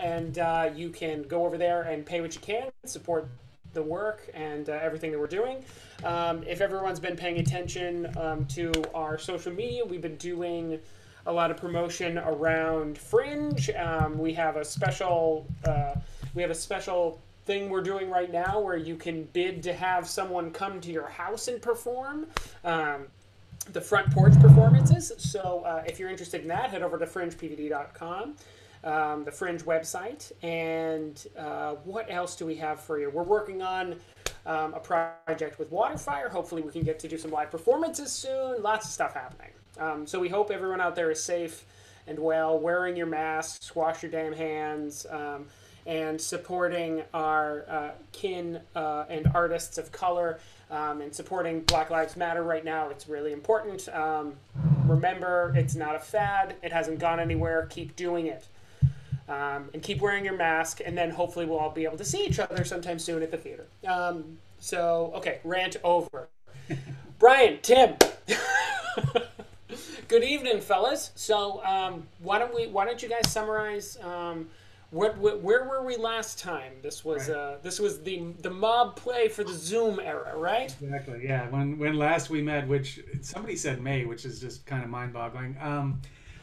and you can go over there and pay what you can, support the work and everything that we're doing. If everyone's been paying attention to our social media, we've been doing a lot of promotion around Fringe. We have a special thing we're doing right now where you can bid to have someone come to your house and perform. The front porch performances. So if you're interested in that, head over to fringepvd.com, the Fringe website. And what else do we have for you? We're working on a project with Waterfire. Hopefully we can get to do some live performances soon. Lots of stuff happening. So we hope everyone out there is safe and well, wearing your masks, wash your damn hands, and supporting our kin and artists of color, and supporting Black Lives Matter right now. It's really important. Remember, it's not a fad. It hasn't gone anywhere. Keep doing it. And keep wearing your mask, and then hopefully we'll all be able to see each other sometime soon at the theater. Okay, rant over. Brian, Tim. Good evening, fellas. So why don't you guys summarize where were we last time? This was the mob play for the Zoom era, right? Exactly. Yeah. When last we met, which somebody said May, which is just kind of mind-boggling.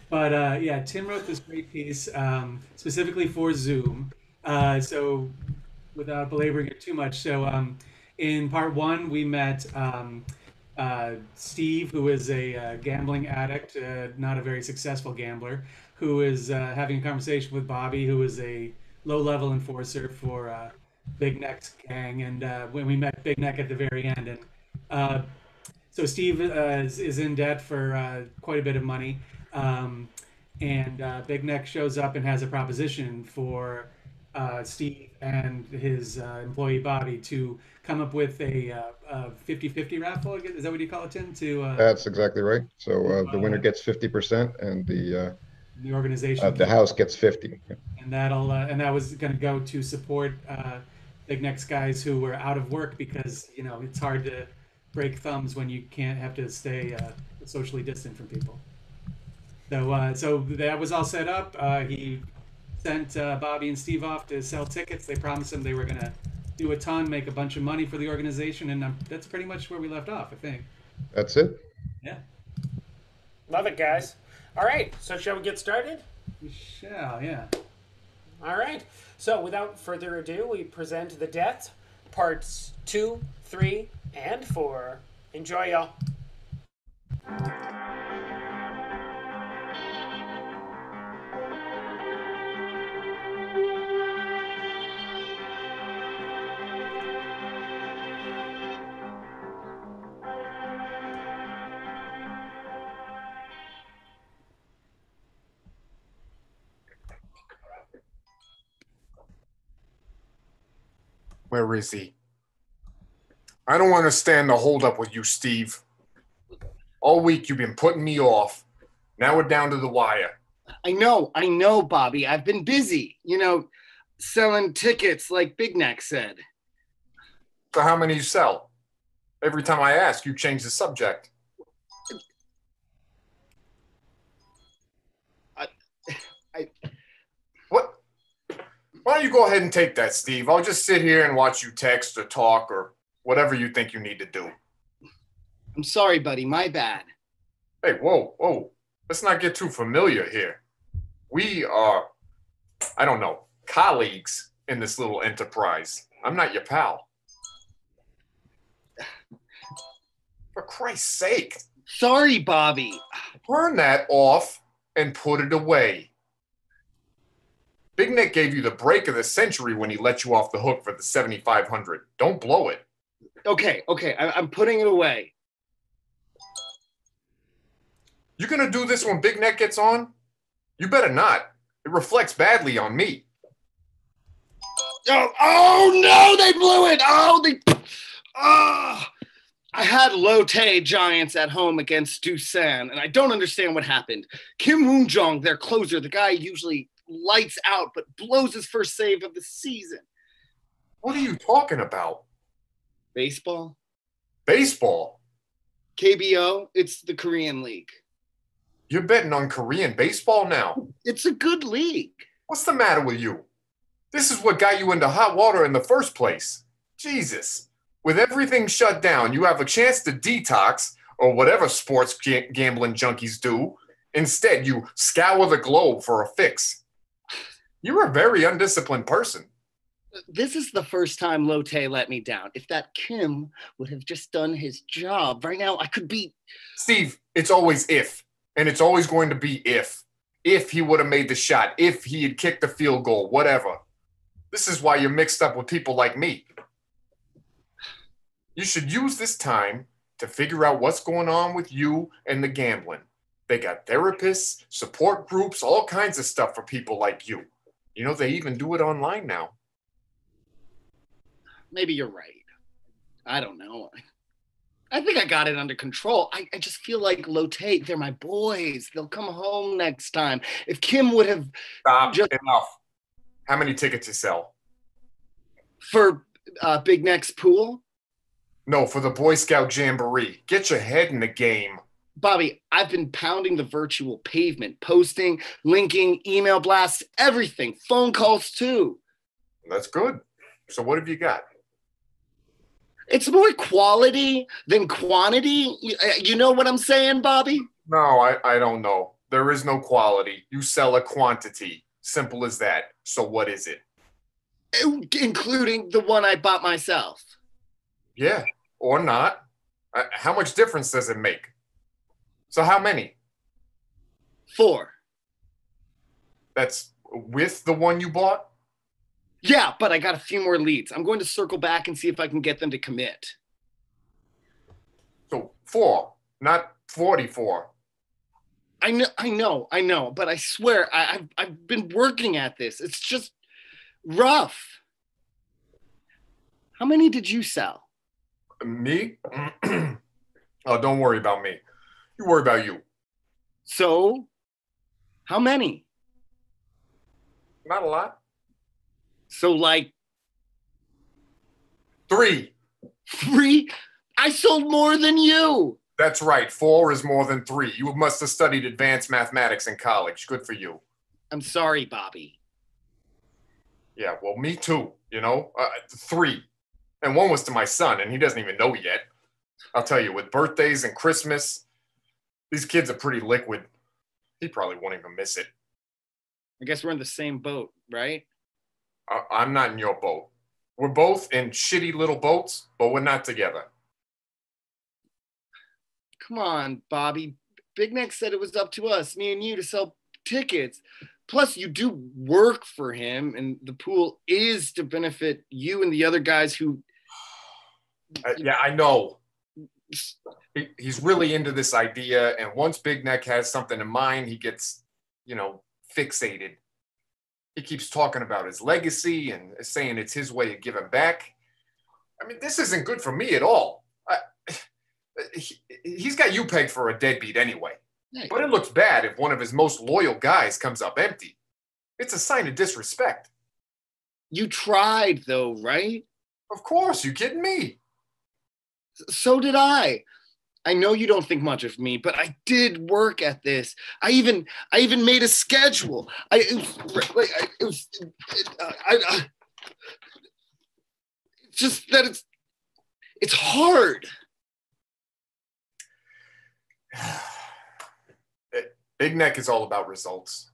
But yeah, Tim wrote this great piece specifically for Zoom. So without belaboring it too much, so in part one we met Steve, who is a gambling addict, not a very successful gambler, who is having a conversation with Bobby, who is a low-level enforcer for Big Neck's gang. And when we met Big Neck at the very end, and so Steve is in debt for quite a bit of money, and Big Neck shows up and has a proposition for Steve and his employee Bobby to come up with a 50-50 raffle. Is that what you call it, Tim? That's exactly right. So the winner gets 50%, and the organization, the house gets 50. And that was going to go to support Big Neck's guys who were out of work because it's hard to break thumbs when you can't have to stay socially distant from people. So that was all set up. He sent Bobby and Steve off to sell tickets. They promised him they were going to do a ton, make a bunch of money for the organization, and that's pretty much where we left off, I think. That's it. Yeah. Love it, guys. All right, so shall we get started? We shall, yeah. All right. So without further ado, we present The Death, parts 2, 3, and 4. Enjoy, y'all. Where is he? I don't understand the holdup with you, Steve. All week you've been putting me off. Now we're down to the wire. I know, Bobby. I've been busy, selling tickets like Big Neck said. So how many you sell? Every time I ask, you change the subject. What? Why don't you go ahead and take that, Steve? I'll just sit here and watch you text or talk or whatever you think you need to do. I'm sorry, buddy. My bad. Hey, whoa. Let's not get too familiar here. We are, I don't know, colleagues in this little enterprise. I'm not your pal. For Christ's sake. Sorry, Bobby. Turn that off and put it away. Big Nick gave you the break of the century when he let you off the hook for the 7,500. Don't blow it. Okay. I'm putting it away. You gonna do this when Big Neck gets on? You better not. It reflects badly on me. Oh no, they blew it. I had Lotte Giants at home against Doosan, and I don't understand what happened. Kim Woon-jong, their closer, the guy usually lights out, but blows his first save of the season. What are you talking about? Baseball? Baseball? KBO, it's the Korean League. You're betting on Korean baseball now? It's a good league. What's the matter with you? This is what got you into hot water in the first place. Jesus. With everything shut down, you have a chance to detox, or whatever sports gambling junkies do. Instead, you scour the globe for a fix. You're a very undisciplined person. This is the first time Lotte let me down. If that Kim would have just done his job, right now I could be... Steve, it's always if. And it's always going to be if. If he would have made the shot, if he had kicked the field goal, whatever. This is why you're mixed up with people like me. You should use this time to figure out what's going on with you and the gambling. They got therapists, support groups, all kinds of stuff for people like you. You know, they even do it online now. Maybe you're right. I don't know. I think I got it under control. I just feel like Lotte, they're my boys. They'll come home next time. If Kim would have... Stop, enough. How many tickets you sell? For Big Neck's pool? No, for the Boy Scout Jamboree. Get your head in the game. Bobby, I've been pounding the virtual pavement, posting, linking, email blasts, everything, phone calls too. That's good. So what have you got? It's more quality than quantity. You know what I'm saying, Bobby? No, I don't know. There is no quality. You sell a quantity. Simple as that. So what is it? Including the one I bought myself. Yeah, or not. How much difference does it make? So how many? 4. That's with the one you bought? Yeah, but I got a few more leads. I'm going to circle back and see if I can get them to commit. So 4, not 44. I know, but I swear I've been working at this. It's just rough. How many did you sell? Me? Oh, don't worry about me. You worry about you. So, how many? Not a lot. So, like 3. 3? I sold more than you. That's right. 4 is more than 3. You must have studied advanced mathematics in college. Good for you. I'm sorry, Bobby. Yeah, well, me too, you know? 3. And 1 was to my son, and he doesn't even know yet. I'll tell you, with birthdays and Christmas, these kids are pretty liquid. He probably won't even miss it. I guess we're in the same boat, right? I'm not in your boat. We're both in shitty little boats, but we're not together. Come on, Bobby. Big Neck said it was up to us, me and you, to sell tickets. Plus, you do work for him, and the pool is to benefit you and the other guys who... Yeah, I know. He's really into this idea, and once Big Neck has something in mind, he gets, fixated. He keeps talking about his legacy and saying it's his way of giving back. I mean, this isn't good for me at all. He's got you pegged for a deadbeat anyway. But it looks bad if one of his most loyal guys comes up empty. It's a sign of disrespect. You tried, though, right? Of course. You kidding me? So did I. I know you don't think much of me, but I did work at this. I even made a schedule. It's just that it's hard. Big Neck is all about results,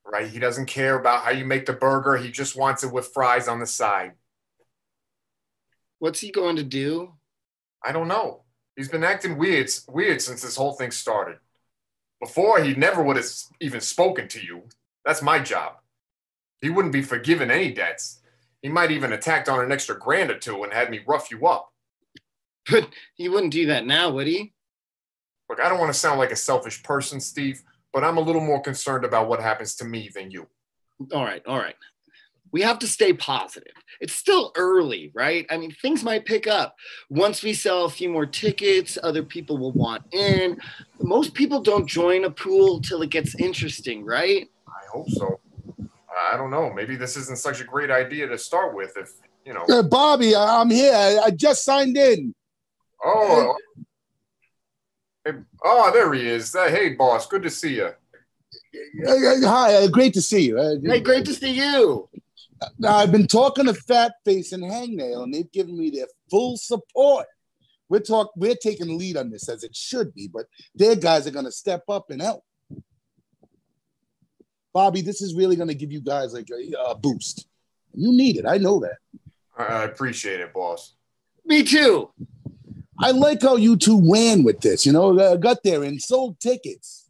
right? He doesn't care about how you make the burger. He just wants it with fries on the side. What's he going to do? I don't know. He's been acting weird since this whole thing started. Before, he never would have even spoken to you. That's my job. He wouldn't be forgiving any debts. He might even have tacked on an extra $1,000 or 2 and had me rough you up. But he wouldn't do that now, would he? Look, I don't want to sound like a selfish person, Steve, but I'm a little more concerned about what happens to me than you. All right. We have to stay positive. It's still early, right? I mean, things might pick up. Once we sell a few more tickets, other people will want in. Most people don't join a pool till it gets interesting, right? I hope so. I don't know. Maybe this isn't such a great idea to start with if, Bobby, I'm here. I just signed in. Oh. Oh, there he is. Hey, boss. Good to see you. Hi, great to see you. Hey, great to see you. Now, I've been talking to Fatface and Hangnail, and they've given me their full support. We're taking the lead on this, as it should be, but their guys are going to step up and help. Bobby, this is really going to give you guys like a boost. You need it. I know that. I appreciate it, boss. Me too. I like how you two ran with this, got there and sold tickets.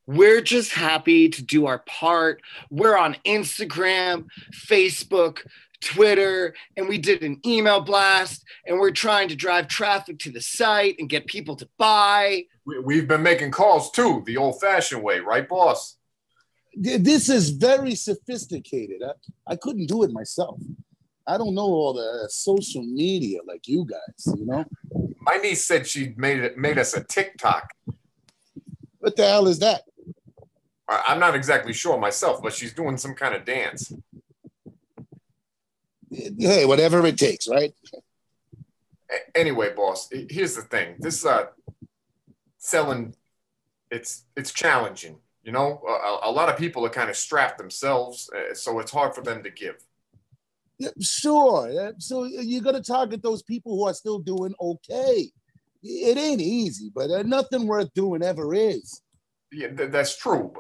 We're just happy to do our part. We're on Instagram, Facebook, Twitter, and we did an email blast, and we're trying to drive traffic to the site and get people to buy. We've been making calls too, the old-fashioned way, right, boss? This is very sophisticated. I couldn't do it myself. I don't know all the social media like you guys, My niece said she made us a TikTok. What the hell is that? I'm not exactly sure myself, but she's doing some kind of dance. Hey, whatever it takes, right? Anyway, boss, here's the thing. This selling, it's challenging. A lot of people are kind of strapped themselves, so it's hard for them to give. Yeah, sure. So you're going to target those people who are still doing okay. It ain't easy, but nothing worth doing ever is. Yeah, that's true.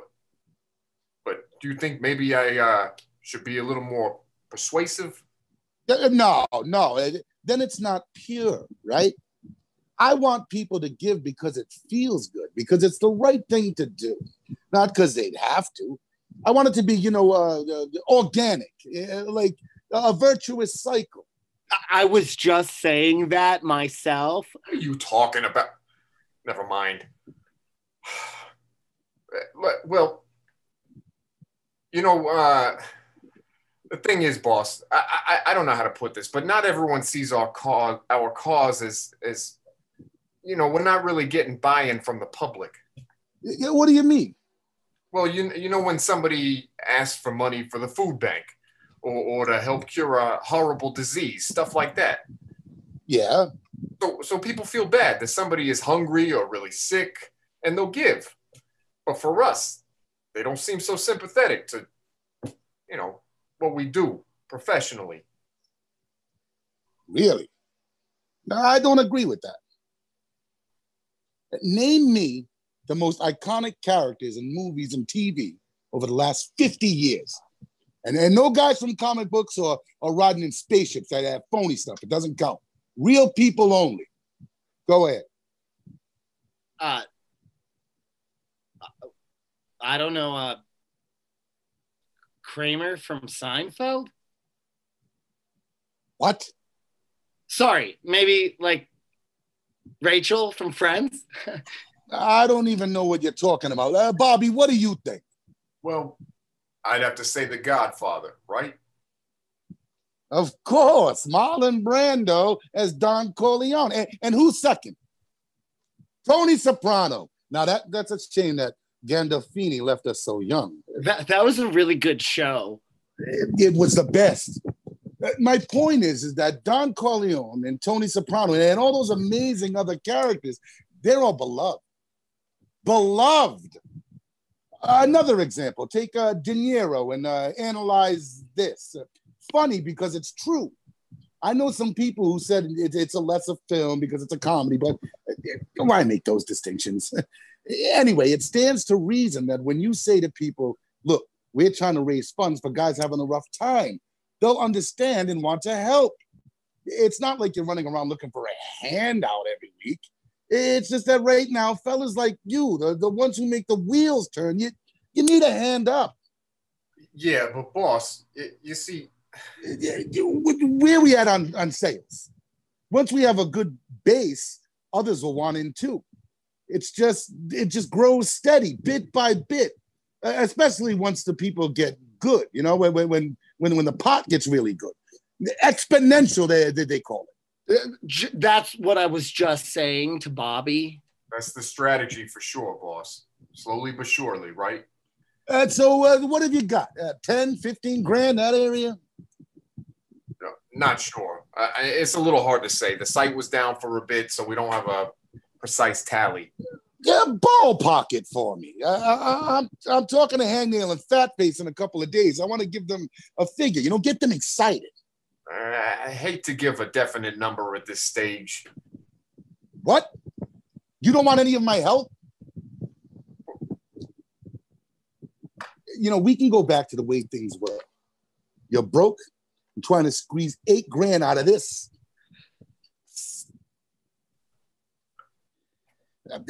But do you think maybe I should be a little more persuasive? No. Then it's not pure, right? I want people to give because it feels good, because it's the right thing to do, not because they'd have to. I want it to be, organic, like a virtuous cycle. I was just saying that myself. What are you talking about? Never mind. Well, the thing is, boss, I don't know how to put this, but not everyone sees our cause as we're not really getting buy-in from the public. What do you mean? Well, when somebody asks for money for the food bank or to help cure a horrible disease, stuff like that. Yeah. So people feel bad that somebody is hungry or really sick, and they'll give. But for us, they don't seem so sympathetic to, what we do professionally. Really? No, I don't agree with that. Name me the most iconic characters in movies and TV over the last 50 years. And no guys from comic books or riding in spaceships that have phony stuff. It doesn't count. Real people only. Go ahead. I don't know. Kramer from Seinfeld? What? Sorry, maybe like Rachel from Friends? I don't even know what you're talking about. Bobby, what do you think? Well, I'd have to say The Godfather, right? Of course, Marlon Brando as Don Corleone. And who's second? Tony Soprano. Now that's a shame that Gandolfini left us so young. That was a really good show. It was the best. My point is that Don Corleone and Tony Soprano and all those amazing other characters, they're all beloved. Beloved. Another example, take De Niro and analyze this. Funny because it's true. I know some people who said it's a lesser film because it's a comedy, but why make those distinctions? Anyway, it stands to reason that when you say to people, look, we're trying to raise funds for guys having a rough time, they'll understand and want to help. It's not like you're running around looking for a handout every week. It's just that right now, fellas like you, the ones who make the wheels turn, you need a hand up. Yeah, but boss, you see... Where are we at on sales? Once we have a good base, others will want in too. It just grows steady, bit by bit, especially once the people get good, when the pot gets really good. Exponential, they call it. That's what I was just saying to Bobby. That's the strategy for sure, boss. Slowly but surely, right? So what have you got? 10, 15 grand, that area? No, not sure. It's a little hard to say. The site was down for a bit, so we don't have a precise tally. Yeah, ballpark it for me. I'm talking to Hangnail and Fatface in a couple of days. I want to give them a figure, get them excited. I hate to give a definite number at this stage. What? You don't want any of my help? We can go back to the way things were. You're broke. I'm trying to squeeze $8,000 out of this.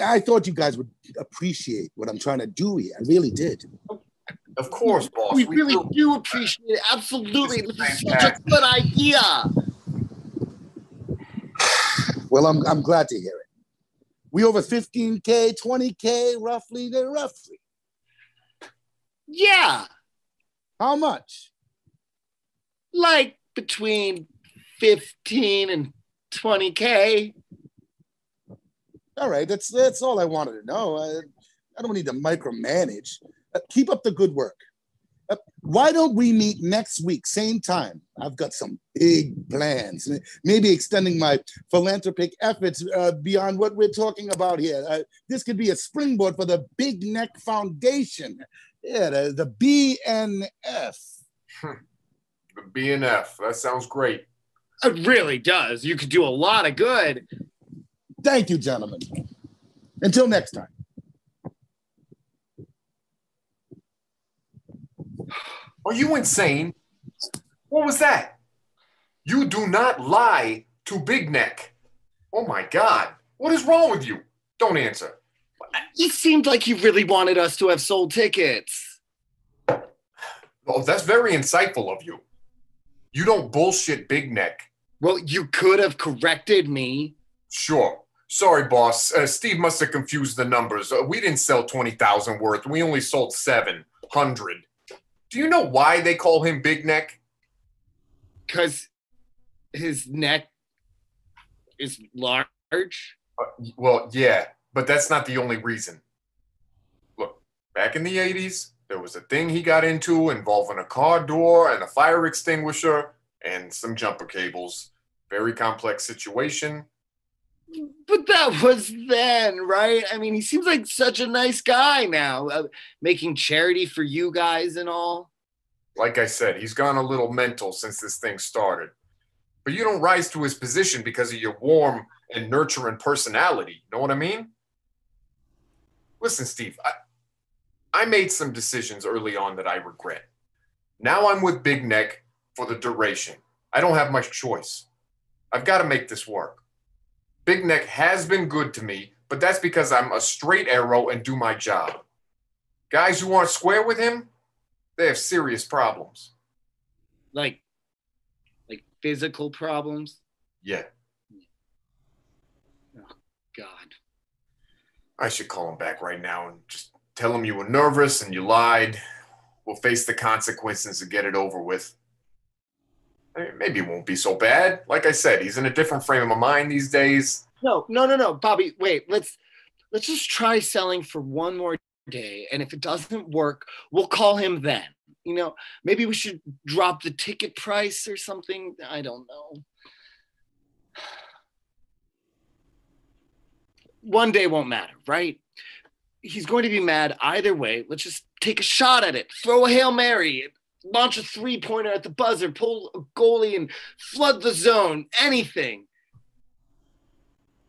I thought you guys would appreciate what I'm trying to do here. I really did. Of course, boss. We really do appreciate it. Absolutely. This is such a good idea. Well, I'm glad to hear it. We over 15K, 20K, roughly? Roughly. Yeah. How much? Like between 15 and 20K. All right, that's all I wanted to know. I don't need to micromanage. Keep up the good work. Why don't we meet next week, same time? I've got some big plans. Maybe extending my philanthropic efforts beyond what we're talking about here. This could be a springboard for the Big Neck Foundation. Yeah, the BNF. The BNF. That sounds great. It really does. You could do a lot of good. Thank you, gentlemen. Until next time. Are you insane? What was that? You do not lie to Big Neck. Oh my God. What is wrong with you? Don't answer. It seemed like you really wanted us to have sold tickets. Oh, that's very insightful of you. You don't bullshit Big Neck. Well, you could have corrected me. Sure. Sorry, boss. Steve must have confused the numbers. We didn't sell 20,000 worth. We only sold 700. Do you know why they call him Big Neck? Because his neck is large? Well, yeah, but that's not the only reason. Look, back in the 80s, there was a thing he got into involving a car door and a fire extinguisher and some jumper cables. Very complex situation. But that was then, right? I mean, he seems like such a nice guy now, making charity for you guys and all. Like I said, he's gone a little mental since this thing started. But you don't rise to his position because of your warm and nurturing personality. Know what I mean? Listen, Steve, I made some decisions early on that I regret. Now I'm with Big Neck for the duration. I don't have much choice. I've got to make this work. Big Neck has been good to me, but that's because I'm a straight arrow and do my job. Guys who aren't square with him, they have serious problems. Like physical problems? Yeah. Oh, God. I should call him back right now and just tell him you were nervous and you lied. We'll face the consequences and get it over with. Maybe it won't be so bad. Like I said, he's in a different frame of mind these days. No, Bobby, wait, let's just try selling for one more day. And if it doesn't work, we'll call him then. Maybe we should drop the ticket price or something. I don't know. One day won't matter, right? He's going to be mad either way. Let's just take a shot at it. Throw a Hail Mary. Launch a three-pointer at the buzzer, pull a goalie and flood the zone, anything.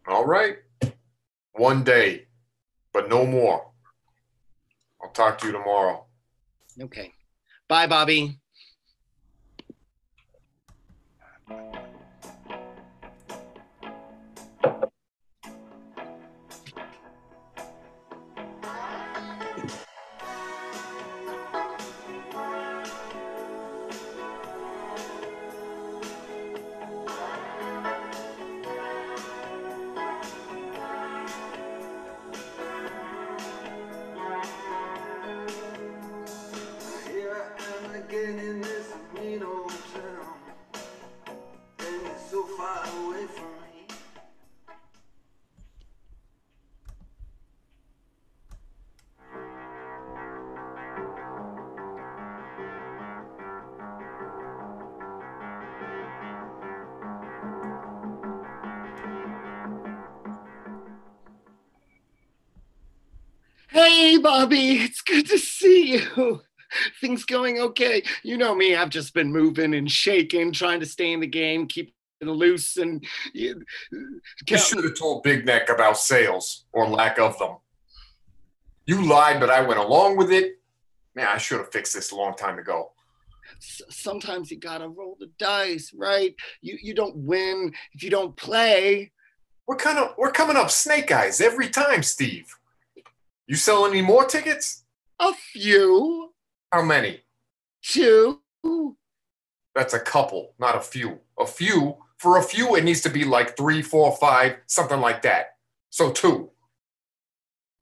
All right. One day, but no more. I'll talk to you tomorrow. Okay. Bye, Bobby. Hey, Bobby, it's good to see you. Things going okay? You know me, I've just been moving and shaking, trying to stay in the game, keep it loose, and You should have told Big Neck about sales or lack of them. You lied, but I went along with it. Man, I should have fixed this a long time ago. sometimes you gotta roll the dice, right? You don't win if you don't play. We're coming up snake eyes every time, Steve. You sell any more tickets? A few. How many? 2. That's a couple, not a few. A few. For a few, it needs to be like 3, 4, 5, something like that. So 2.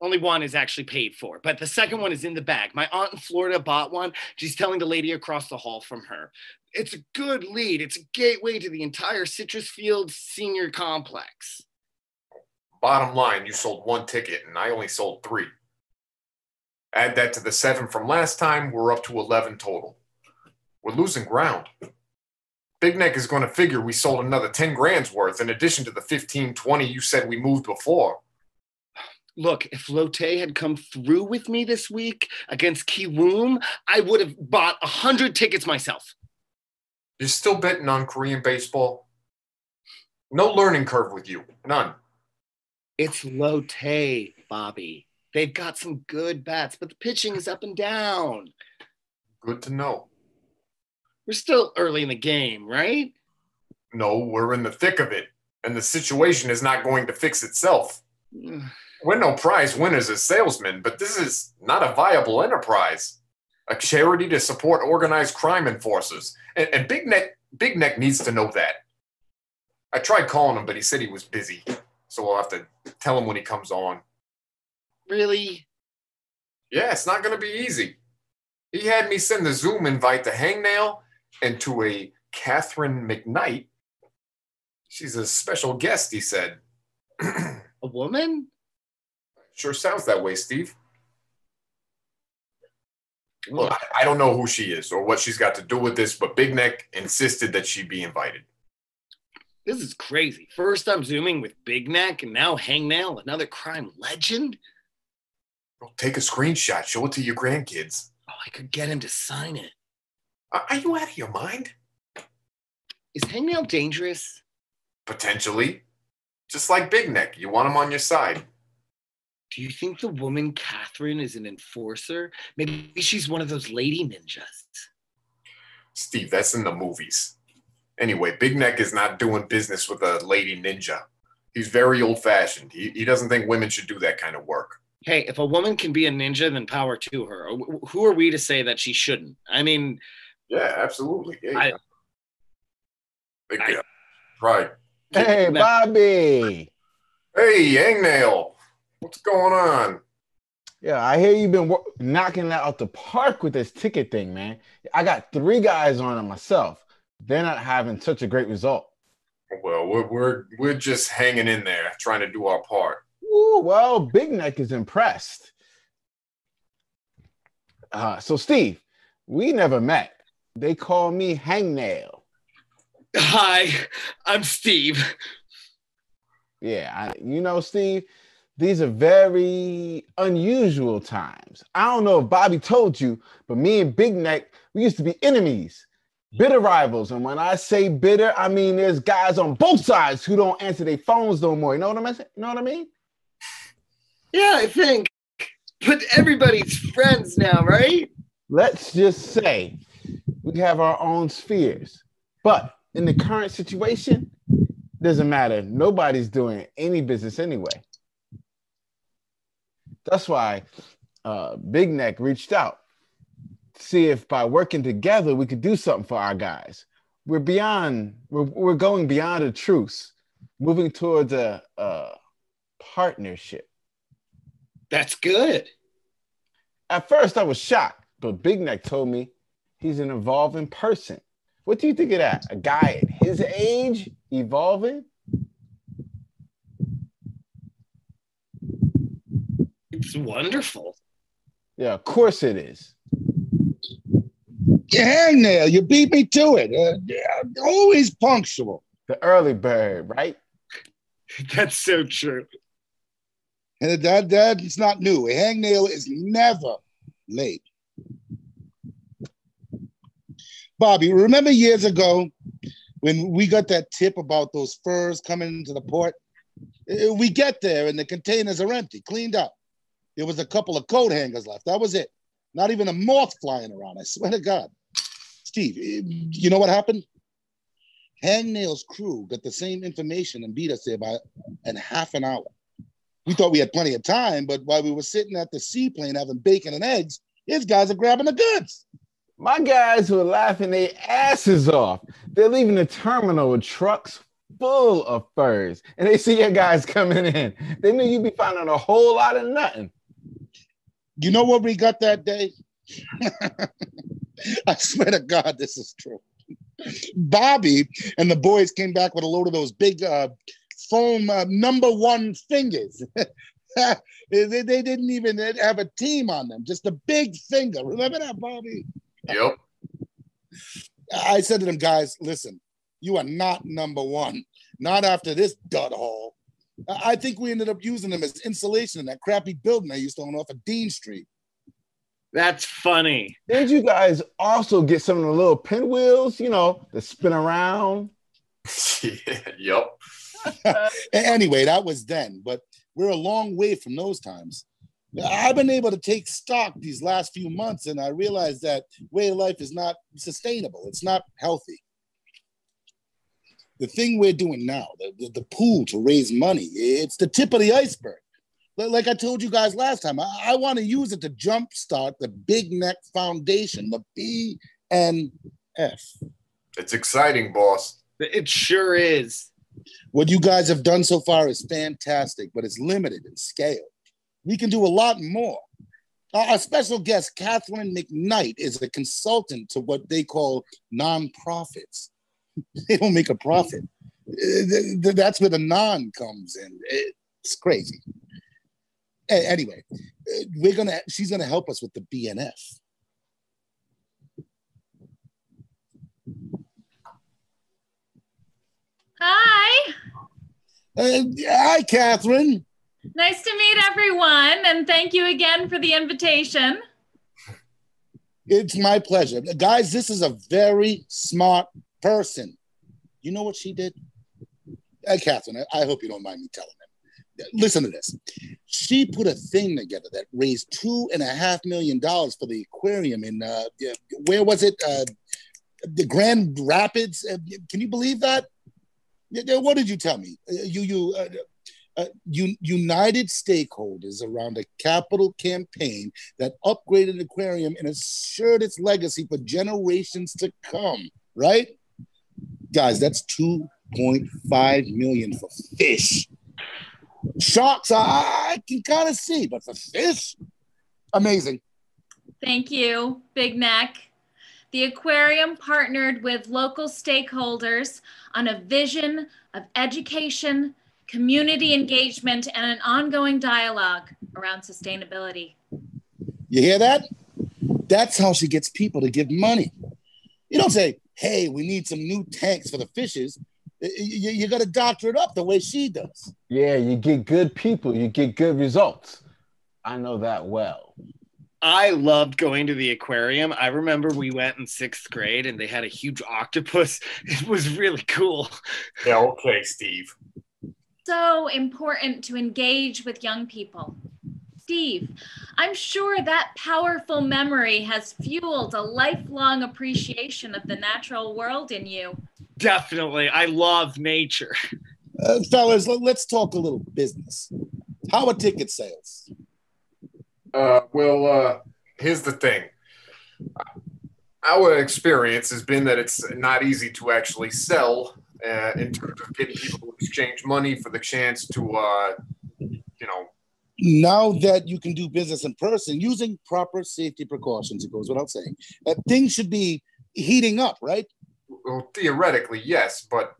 Only one is actually paid for, but the second one is in the bag. My aunt in Florida bought one. She's telling the lady across the hall from her. It's a good lead. It's a gateway to the entire Citrus Fields senior complex. Bottom line, you sold 1 ticket and I only sold 3. Add that to the 7 from last time, we're up to 11 total. We're losing ground. Big Neck is going to figure we sold another 10 grand's worth in addition to the 15, 20 you said we moved before. Look, if Lotte had come through with me this week against Kiwoom, I would have bought 100 tickets myself. You're still betting on Korean baseball? No learning curve with you. None. It's Lotte, Bobby. They've got some good bats, but the pitching is up and down. Good to know. We're still early in the game, right? No, we're in the thick of it, and the situation is not going to fix itself. We're no prize winners as salesmen, but this is not a viable enterprise. A charity to support organized crime enforcers. And Big Neck needs to know that. I tried calling him, but he said he was busy. So we'll have to tell him when he comes on. Really? Yeah, it's not going to be easy. He had me send the Zoom invite to Hangnail and to a Catherine McKnight. She's a special guest, he said. A woman? Sure sounds that way, Steve. Well, I don't know who she is or what she's got to do with this, but Big Neck insisted that she be invited. This is crazy. First I'm Zooming with Big Neck, and now Hangnail, another crime legend? Well, take a screenshot, show it to your grandkids. Oh, I could get him to sign it. Are you out of your mind? Is Hangnail dangerous? Potentially. Just like Big Neck, you want him on your side. Do you think the woman Catherine is an enforcer? Maybe she's one of those lady ninjas. Steve, that's in the movies. Anyway, Big Neck is not doing business with a lady ninja. He's very old-fashioned. He doesn't think women should do that kind of work. Hey, if a woman can be a ninja, then power to her. Who are we to say that she shouldn't? I mean... Yeah, absolutely. Yeah, Big guy. Right. Hey, Bobby. Hey, Hangnail. What's going on? Yeah, I hear you've been knocking it out the park with this ticket thing, man. I got 3 guys on it myself. They're not having such a great result. Well, we're just hanging in there, trying to do our part. Ooh, well, Big Neck is impressed. So, Steve, we never met. They call me Hangnail. Hi, I'm Steve. Yeah, you know, Steve, these are very unusual times. I don't know if Bobby told you, but me and Big Neck, we used to be enemies, bitter rivals. And when I say bitter, I mean there's guys on both sides who don't answer their phones no more. You know what I mean? Yeah, I think. But everybody's friends now, right? Let's just say we have our own spheres. But in the current situation, doesn't matter. Nobody's doing any business anyway. That's why Big Neck reached out to see if by working together we could do something for our guys. We're going beyond a truce, moving towards a partnership. That's good. At first I was shocked, but Big Neck told me he's an evolving person. What do you think of that? A guy at his age evolving? It's wonderful. Yeah, of course it is. You Hangnail, you beat me to it. Always punctual. The early bird, right? That's so true. And that's not new. A hangnail is never late. Bobby, remember years ago when we got that tip about those furs coming into the port? We get there and the containers are empty, cleaned up. There was a couple of coat hangers left. That was it. Not even a moth flying around, I swear to God. Steve, you know what happened? Hangnail's crew got the same information and beat us there by half an hour. We thought we had plenty of time, but while we were sitting at the seaplane having bacon and eggs, his guys are grabbing the goods. My guys were laughing their asses off. They're leaving the terminal with trucks full of furs, and they see your guys coming in. They knew you'd be finding a whole lot of nothing. You know what we got that day? I swear to God, this is true. Bobby and the boys came back with a load of those big foam #1 fingers. They didn't even have a team on them, just a big finger. Remember that, Bobby? Yep. I said to them, guys, listen, you are not #1. Not after this dud haul. I think we ended up using them as insulation in that crappy building I used to own off of Dean Street. That's funny. Did you guys also get some of the little pinwheels, you know, that spin around? Yep. Anyway, that was then, but we're a long way from those times. I've been able to take stock these last few months, and I realized that way of life is not sustainable. It's not healthy. The thing we're doing now, the pool to raise money, it's the tip of the iceberg. Like I told you guys last time, I want to use it to jumpstart the Big Neck Foundation, the BNF. It's exciting, boss. It sure is. What you guys have done so far is fantastic, but it's limited in scale. We can do a lot more. Our special guest, Catherine McKnight, is a consultant to what they call nonprofits. They don't make a profit. That's where the non comes in. It's crazy. Anyway, she's gonna help us with the BNF. Hi. Hi, Catherine. Nice to meet everyone, and thank you again for the invitation. It's my pleasure. Guys, this is a very smart person. You know what she did? Catherine, I hope you don't mind me telling them. Listen to this. She put a thing together that raised $2.5 million for the aquarium in, where was it? The Grand Rapids? Can you believe that? What did you tell me? United stakeholders around a capital campaign that upgraded the aquarium and assured its legacy for generations to come, right? Guys, that's $2.5 million for fish. Sharks, I can kind of see, but for fish, amazing. Thank you, Big Neck. The aquarium partnered with local stakeholders on a vision of education, community engagement, and an ongoing dialogue around sustainability. You hear that? That's how she gets people to give money. You don't say, hey, we need some new tanks for the fishes. You got to doctor it up the way she does. Yeah, you get good people, you get good results. I know that well. I loved going to the aquarium. I remember we went in 6th grade and they had a huge octopus. It was really cool. Yeah, okay, Steve. So important to engage with young people. Steve, I'm sure that powerful memory has fueled a lifelong appreciation of the natural world in you. Definitely. I love nature. Fellas, let's talk a little business. How are ticket sales? Well, here's the thing. Our experience has been that it's not easy to actually sell in terms of getting people to exchange money for the chance to, Now that you can do business in person, using proper safety precautions, it goes without saying, things should be heating up, right? Well, theoretically, yes, but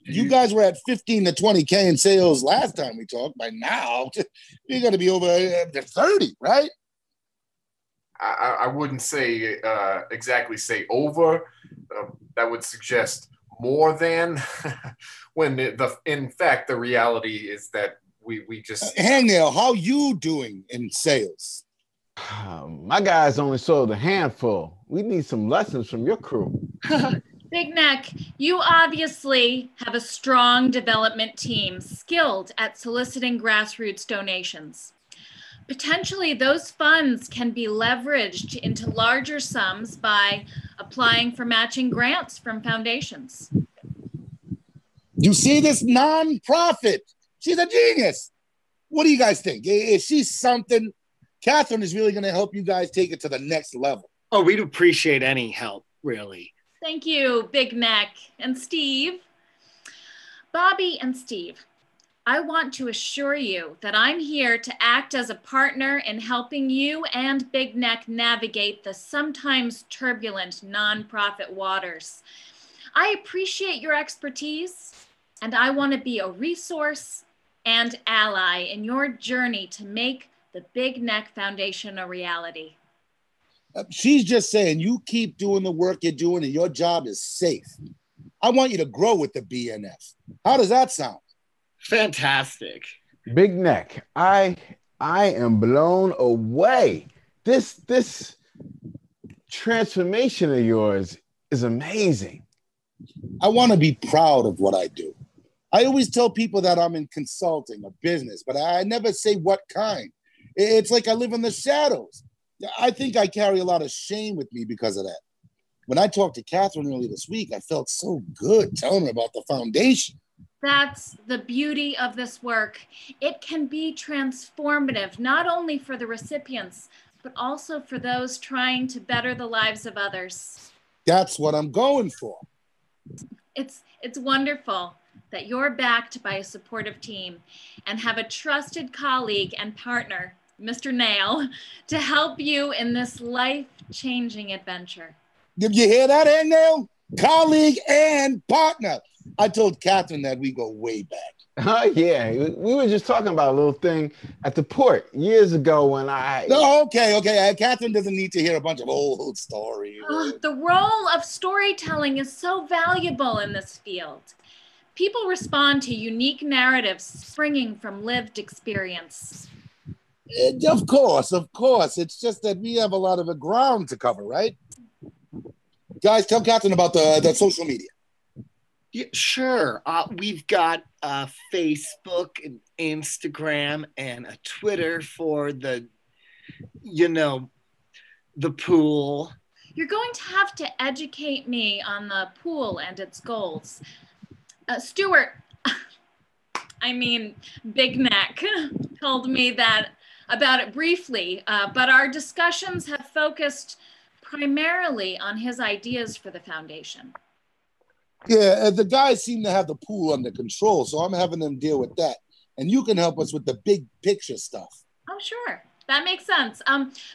you guys were at 15 to 20K in sales last time we talked. By now, you're going to be over 30, right? I wouldn't say exactly say over. That would suggest more than when in fact, the reality is that we just Hangnail, how you doing in sales? My guys only sold a handful. We need some lessons from your crew. Big Neck, you obviously have a strong development team skilled at soliciting grassroots donations. Potentially, those funds can be leveraged into larger sums by applying for matching grants from foundations. You see this nonprofit? She's a genius. What do you guys think? Is she something? Catherine is really going to help you guys take it to the next level. Oh, we'd appreciate any help, really. Thank you, Big Neck and Steve. Bobby and Steve, I want to assure you that I'm here to act as a partner in helping you and Big Neck navigate the sometimes turbulent nonprofit waters. I appreciate your expertise, and I want to be a resource and ally in your journey to make the Big Neck Foundation a reality. She's just saying you keep doing the work you're doing and your job is safe. I want you to grow with the BNF. How does that sound? Fantastic. Big Neck, I am blown away. This transformation of yours is amazing. I want to be proud of what I do. I always tell people that I'm in consulting or business, but I never say what kind. It's like I live in the shadows. I think I carry a lot of shame with me because of that. When I talked to Catherine earlier this week, I felt so good telling her about the foundation. That's the beauty of this work. It can be transformative, not only for the recipients, but also for those trying to better the lives of others. That's what I'm going for. It's wonderful that you're backed by a supportive team and have a trusted colleague and partner, Mr. Nail, to help you in this life-changing adventure. Did you hear that, Hangnail? Colleague and partner. I told Catherine that we go way back. Oh, yeah. We were just talking about a little thing at the port years ago when I... No, okay. Catherine doesn't need to hear a bunch of old stories. The role of storytelling is so valuable in this field. People respond to unique narratives springing from lived experience. Of course. It's just that we have a lot of ground to cover, right? Guys, tell Catherine about the social media. Yeah, sure. We've got Facebook and Instagram and a Twitter for the pool. You're going to have to educate me on the pool and its goals. Stuart, Big Neck told me that about it briefly, but our discussions have focused primarily on his ideas for the foundation. Yeah, the guys seem to have the pool under control, so I'm having them deal with that. And you can help us with the big picture stuff. Oh, sure. That makes sense.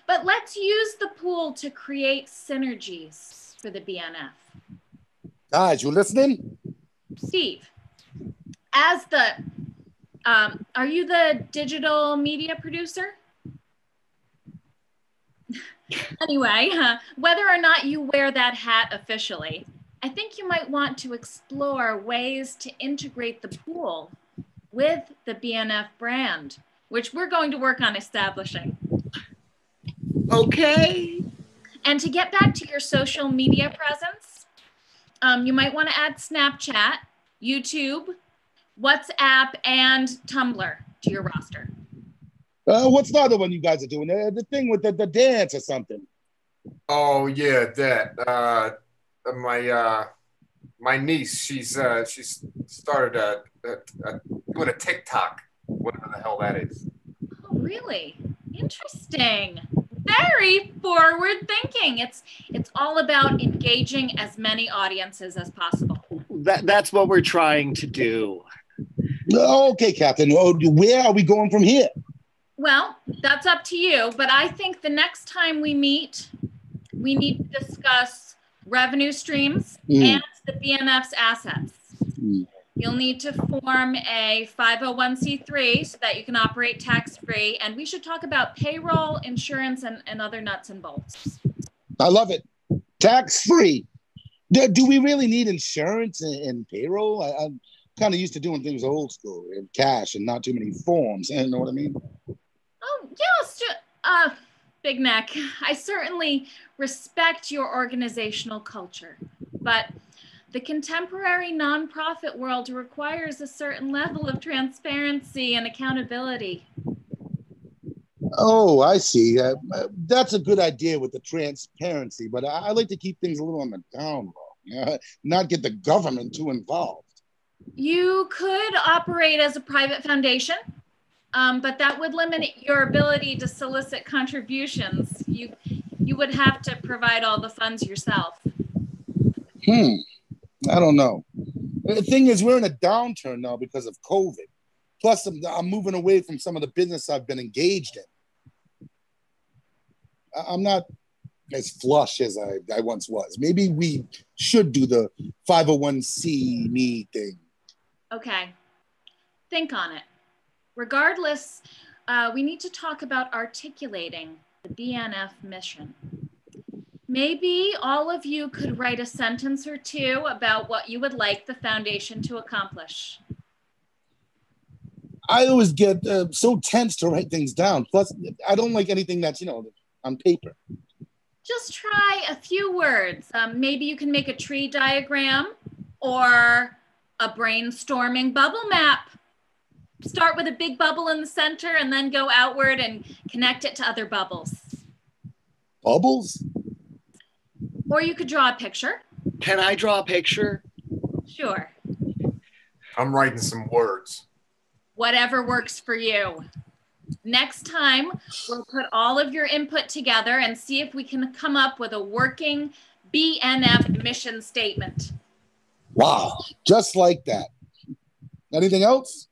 But let's use the pool to create synergies for the BNF. Guys, you listening? Steve, as the, are you the digital media producer? Anyway, whether or not you wear that hat officially, I think you might want to explore ways to integrate the pool with the BNF brand, which we're going to work on establishing. Okay. And to get back to your social media presence, you might want to add Snapchat, YouTube, WhatsApp, and Tumblr to your roster. What's the other one you guys are doing? The thing with the dance or something. Oh yeah, that. My niece, she's started doing a TikTok, whatever the hell that is. Oh, really? Interesting. Very forward thinking. It's all about engaging as many audiences as possible. That's what we're trying to do. Okay, Captain. Where are we going from here? Well, that's up to you, but I think the next time we meet, we need to discuss revenue streams and the BNF's assets. You'll need to form a 501c3 so that you can operate tax-free, and we should talk about payroll, insurance, and other nuts and bolts. I love it. Tax-free. Do we really need insurance and payroll? kind of used to doing things old school, in cash and not too many forms. You know what I mean? Oh, yes. Big Neck, I certainly respect your organizational culture, but the contemporary nonprofit world requires a certain level of transparency and accountability. Oh, I see. That's a good idea with the transparency, but I like to keep things a little on the down low, not get the government too involved. You could operate as a private foundation, but that would limit your ability to solicit contributions. You would have to provide all the funds yourself. I don't know. The thing is, we're in a downturn now because of COVID. Plus, I'm moving away from some of the business I've been engaged in. I'm not as flush as I once was. Maybe we should do the 501c me thing. Okay, think on it. Regardless, we need to talk about articulating the BNF mission. Maybe all of you could write a sentence or two about what you would like the foundation to accomplish. I always get so tense to write things down. Plus, I don't like anything that's, on paper. Just try a few words. Maybe you can make a tree diagram or a brainstorming bubble map. Start with a big bubble in the center and then go outward and connect it to other bubbles. Bubbles? Or you could draw a picture. Can I draw a picture? Sure. I'm writing some words. Whatever works for you. Next time, we'll put all of your input together and see if we can come up with a working BNF mission statement. Wow, just like that. Anything else?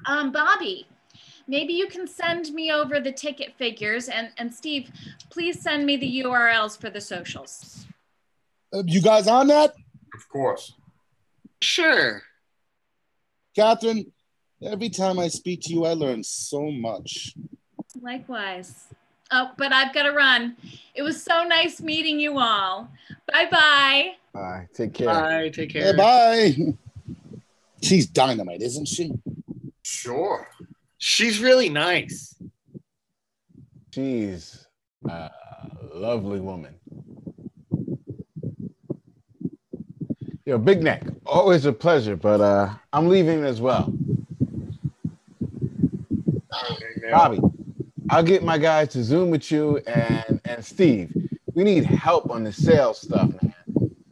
Bobby, maybe you can send me over the ticket figures, and Steve, please send me the URLs for the socials. You guys on that? Of course. Sure. Catherine, every time I speak to you, I learn so much. Likewise. Oh, but I've got to run. It was so nice meeting you all. Bye-bye. Bye. Take care. Bye. Take care. Hey, bye. She's dynamite, isn't she? Sure. She's really nice. She's a lovely woman. Yo, Big Neck, always a pleasure, but I'm leaving as well. Bobby, I'll get my guys to Zoom with you and Steve. We need help on the sales stuff, man.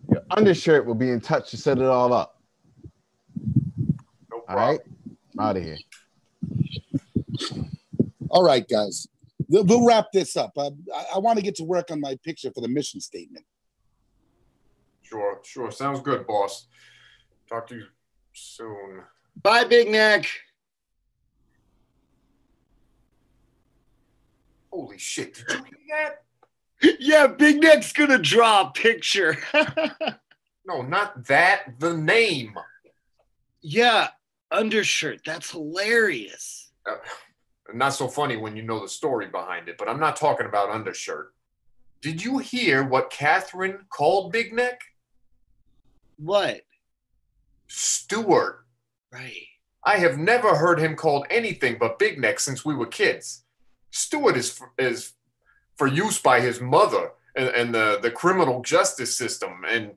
Your undershirt will be in touch to set it all up. No problem. All right? I'm out of here. All right, guys. We'll wrap this up. I want to get to work on my picture for the mission statement. Sure. Sounds good, boss. Talk to you soon. Bye, Big Neck. Holy shit, did you hear that? Yeah, Big Neck's gonna draw a picture. No, not that. The name. Yeah, undershirt. That's hilarious. Not so funny when you know the story behind it, but I'm not talking about undershirt. Did you hear what Catherine called Big Neck? What? Stewart. Right. I have never heard him called anything but Big Neck since we were kids. Stewart is for use by his mother and the criminal justice system, and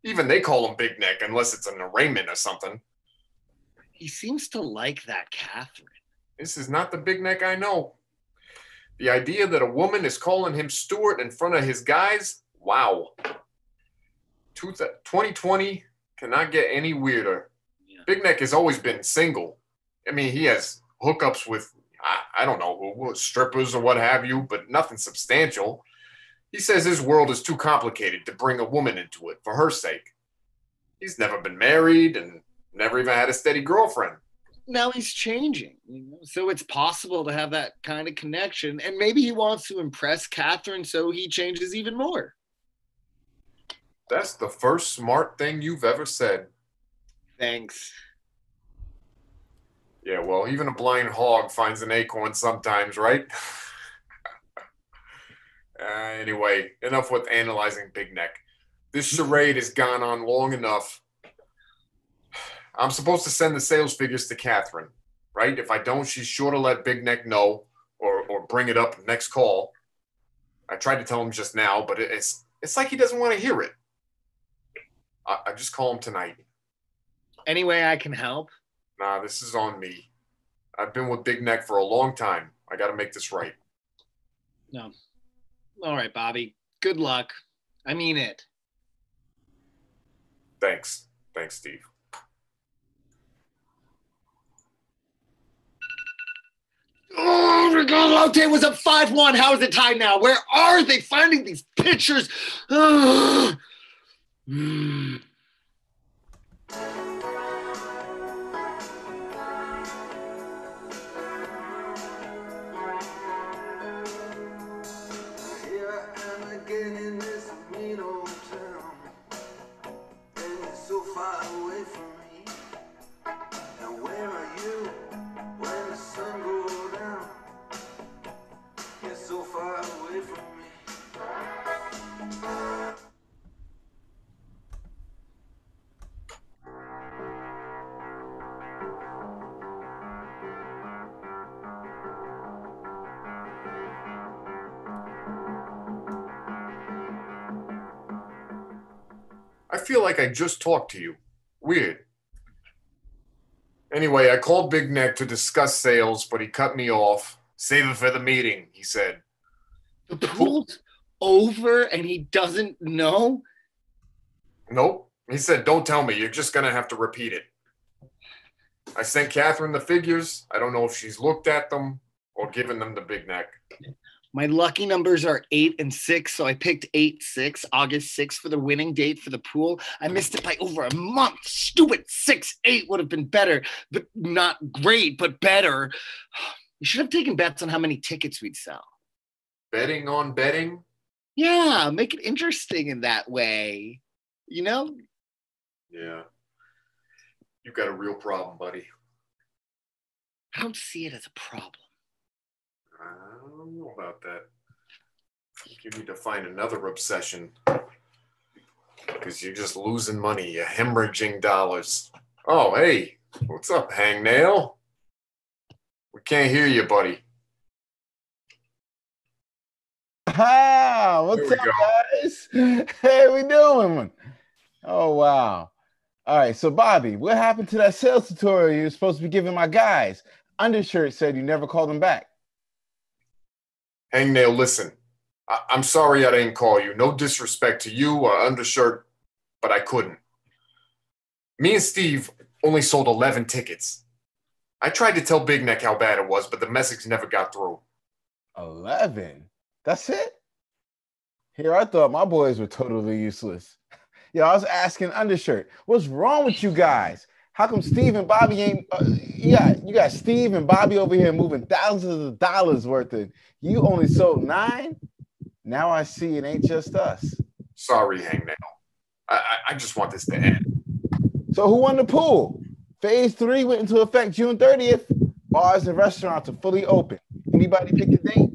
even they call him Big Neck unless it's an arraignment or something. He seems to like that Catherine. This is not the Big Neck I know. The idea that a woman is calling him Stewart in front of his guys, wow. 2020 cannot get any weirder. Yeah. Big Neck has always been single. I mean, he has hookups with, I don't know, strippers or what have you, but nothing substantial. He says his world is too complicated to bring a woman into it for her sake. He's never been married and never even had a steady girlfriend. Now he's changing, so it's possible to have that kind of connection, and maybe he wants to impress Catherine, so he changes even more. That's the first smart thing you've ever said. Thanks. Yeah, well, even a blind hog finds an acorn sometimes, right? Anyway, enough with analyzing Big Neck. This charade has gone on long enough. I'm supposed to send the sales figures to Catherine, right? If I don't, she's sure to let Big Neck know or bring it up next call. I tried to tell him just now, but it's like he doesn't want to hear it. I just call him tonight. Any way I can help? Nah, this is on me. I've been with Big Neck for a long time. I got to make this right. No. All right, Bobby. Good luck. I mean it. Thanks. Thanks, Steve. Oh, Rigolote was up 5-1. How is it tied now? Where are they finding these pitchers? I feel like I just talked to you. Weird. Anyway, I called Big Neck to discuss sales, but he cut me off. Save it for the meeting, he said. The pool's over and he doesn't know? Nope. He said, don't tell me. You're just going to have to repeat it. I sent Catherine the figures. I don't know if she's looked at them or given them to Big Neck. My lucky numbers are 8 and 6, so I picked 8-6, August 6th for the winning date for the pool. I missed it by over a month. Stupid 6-8 would have been better, but not great, but better. You should have taken bets on how many tickets we'd sell. Betting on betting? Yeah, make it interesting in that way. You know? Yeah. You've got a real problem, buddy. I don't see it as a problem. I don't know about that. I think you need to find another obsession. Because you're just losing money. You're hemorrhaging dollars. Oh, hey. What's up, Hangnail? We can't hear you, buddy. Ah, what's up, guys? Hey, we doing? Oh, wow. All right, so Bobby, what happened to that sales tutorial you were supposed to be giving my guys? Undershirt said you never called them back. Hangnail, listen. I'm sorry I didn't call you. No disrespect to you or Undershirt, but I couldn't. Me and Steve only sold 11 tickets. I tried to tell Big Neck how bad it was, but the message never got through. 11? That's it? Here, I thought my boys were totally useless. Yo, I was asking Undershirt, what's wrong with you guys? How come Steve and Bobby ain't, you got Steve and Bobby over here moving thousands of dollars worth of, you only sold 9? Now I see it ain't just us. Sorry, Hangnail. I just want this to end. So who won the pool? Phase 3 went into effect June 30th. Bars and restaurants are fully open. Anybody pick a date?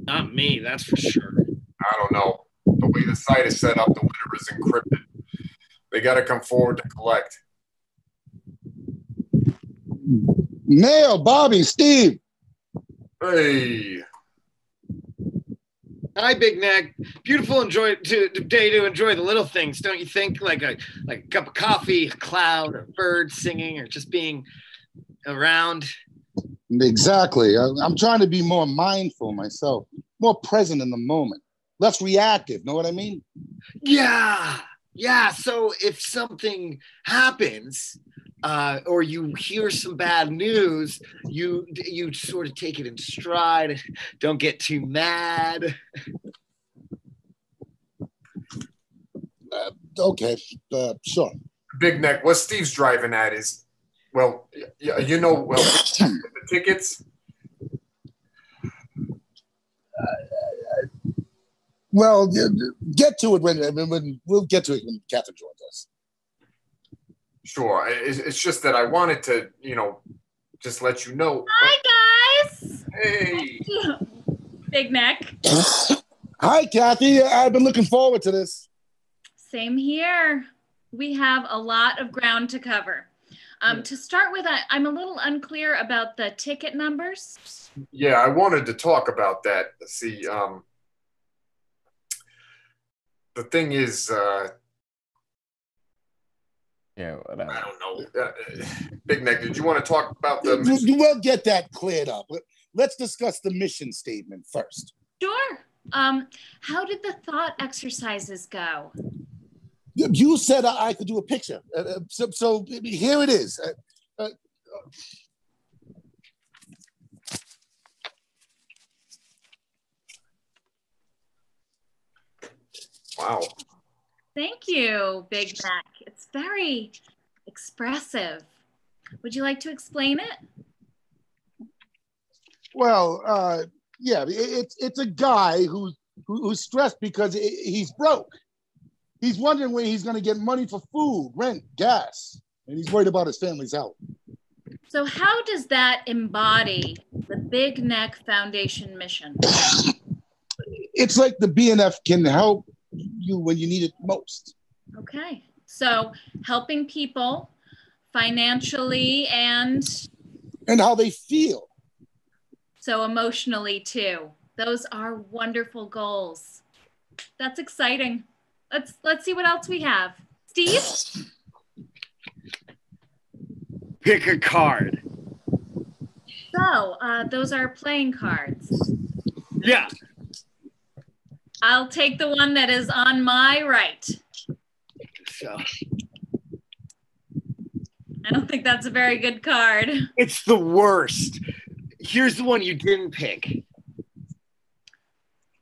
Not me, that's for sure. I don't know. The way the site is set up, the winner is encrypted. They got to come forward to collect. Nail, Bobby, Steve. Hey. Hi, Big Neck. Beautiful day to enjoy the little things, don't you think? Like a cup of coffee, a cloud, or birds singing, or just being around. Exactly. I'm trying to be more mindful myself, more present in the moment, less reactive. Know what I mean? Yeah. So if something happens, or you hear some bad news, you sort of take it in stride. Don't get too mad. Okay, sure. Big Neck, what Steve's driving at is, well, the tickets. Well, get to it when we'll get to it when Catherine joins us. Sure. It's just that I wanted to, just let you know. Hi, guys. Hey. Big Neck. Hi, Kathy. I've been looking forward to this. Same here. We have a lot of ground to cover. To start with, I'm a little unclear about the ticket numbers. Yeah, I wanted to talk about that. See, the thing is, Yeah, whatever. I don't know. Big Neck, did you want to talk about the... We'll get that cleared up. Let's discuss the mission statement first. Sure. How did the thought exercises go? You said I could do a picture. So here it is. Wow. Thank you, Big Neck. It's very expressive. Would you like to explain it? Well, yeah, it's a guy who's stressed because he's broke. He's wondering when he's going to get money for food, rent, gas, and he's worried about his family's health. So how does that embody the Big Neck Foundation mission? It's like the BNF can help you when you need it most. Okay, so helping people financially and how they feel. So emotionally too. Those are wonderful goals. That's exciting. Let's see what else we have. Steve? Pick a card. So, those are playing cards. Yeah. I'll take the one that is on my right. So. I don't think that's a very good card. It's the worst. Here's the one you didn't pick.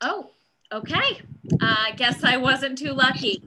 Oh, okay. I guess I wasn't too lucky.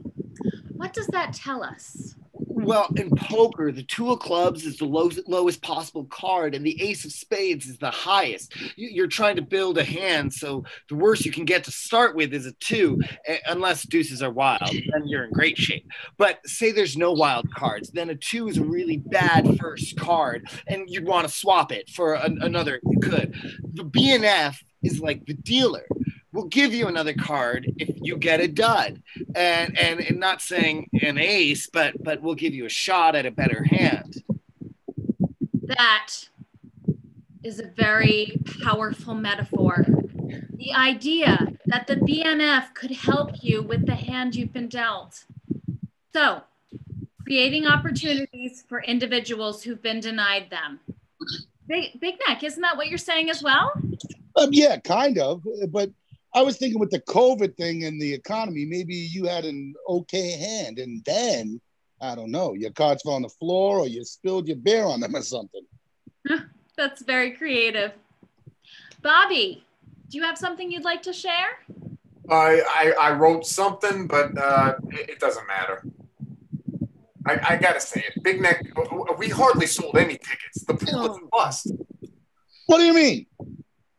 What does that tell us? Well, in poker, the 2 of clubs is the lowest possible card, and the ace of spades is the highest. You're trying to build a hand, so the worst you can get to start with is a 2, unless deuces are wild, then you're in great shape. But say there's no wild cards, then a 2 is a really bad first card, and you'd want to swap it for another if you could. The BNF is like the dealer. We'll give you another card if you get a dud. And not saying an ace, but we'll give you a shot at a better hand. That is a very powerful metaphor. The idea that the BNF could help you with the hand you've been dealt. So, creating opportunities for individuals who've been denied them. Big Neck, isn't that what you're saying as well? Yeah, kind of, but I was thinking with the COVID thing and the economy, maybe you had an okay hand, and then, I don't know, your cards fell on the floor or you spilled your beer on them or something. That's very creative. Bobby, do you have something you'd like to share? I wrote something, but it doesn't matter. I gotta say it. Big Neck, we hardly sold any tickets. The pool was a bust. What do you mean?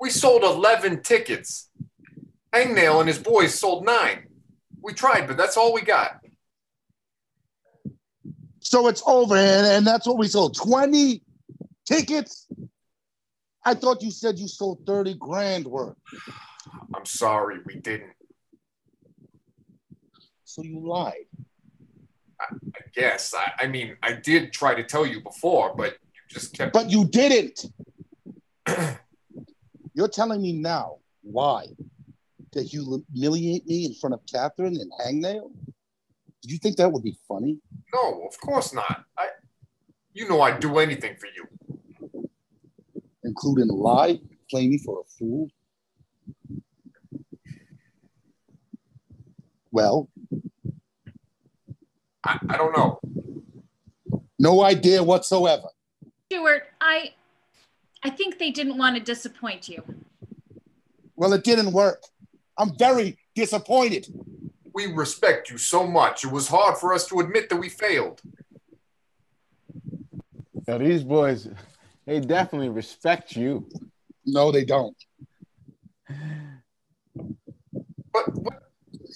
We sold 11 tickets. Hangnail and his boys sold 9. We tried, but that's all we got. So it's over, and that's what we sold. 20 tickets? I thought you said you sold 30 grand worth. I'm sorry, we didn't. So you lied. I guess. I mean, I did try to tell you before, but you just kept... But you didn't. You're telling me now why? That you humiliate me in front of Catherine and Hangnail? Did you think that would be funny? No, of course not. You know I'd do anything for you. Including a lie, play me for a fool? Well? I don't know. No idea whatsoever. Stuart, I think they didn't want to disappoint you. Well, it didn't work. I'm very disappointed. We respect you so much. It was hard for us to admit that we failed. Now, these boys, they definitely respect you. No, they don't. But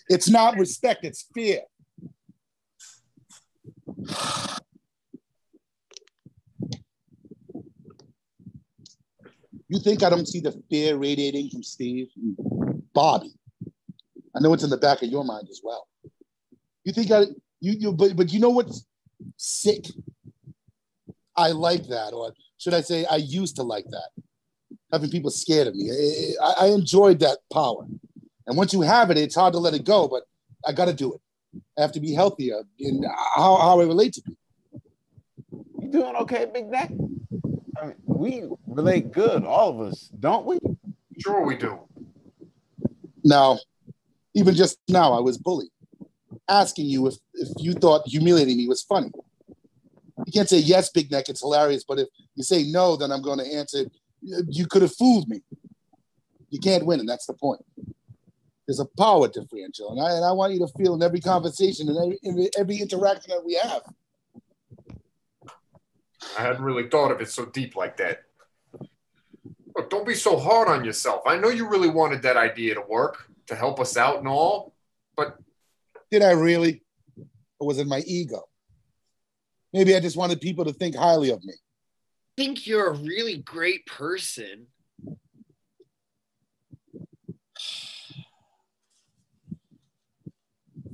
it's not respect, it's fear. You think I don't see the fear radiating from Steve? Bobby. I know it's in the back of your mind as well. You think but you know what's sick? I like that, or should I say I used to like that, having people scared of me. I enjoyed that power. And once you have it, it's hard to let it go, but I got to do it. I have to be healthier in how I relate to people. You doing okay, Big Neck? I mean, we relate good, all of us, don't we? Sure we do. Now, even just now, I was bullied, asking you if you thought humiliating me was funny. You can't say, yes, Big Neck, it's hilarious, but if you say no, then I'm going to answer, you could have fooled me. You can't win, and that's the point. There's a power differential, and I want you to feel in every conversation and every interaction that we have. I hadn't really thought of it so deep like that. Look, don't be so hard on yourself. I know you really wanted that idea to work, to help us out and all, but... Did I really? Or was it my ego? Maybe I just wanted people to think highly of me. I think you're a really great person.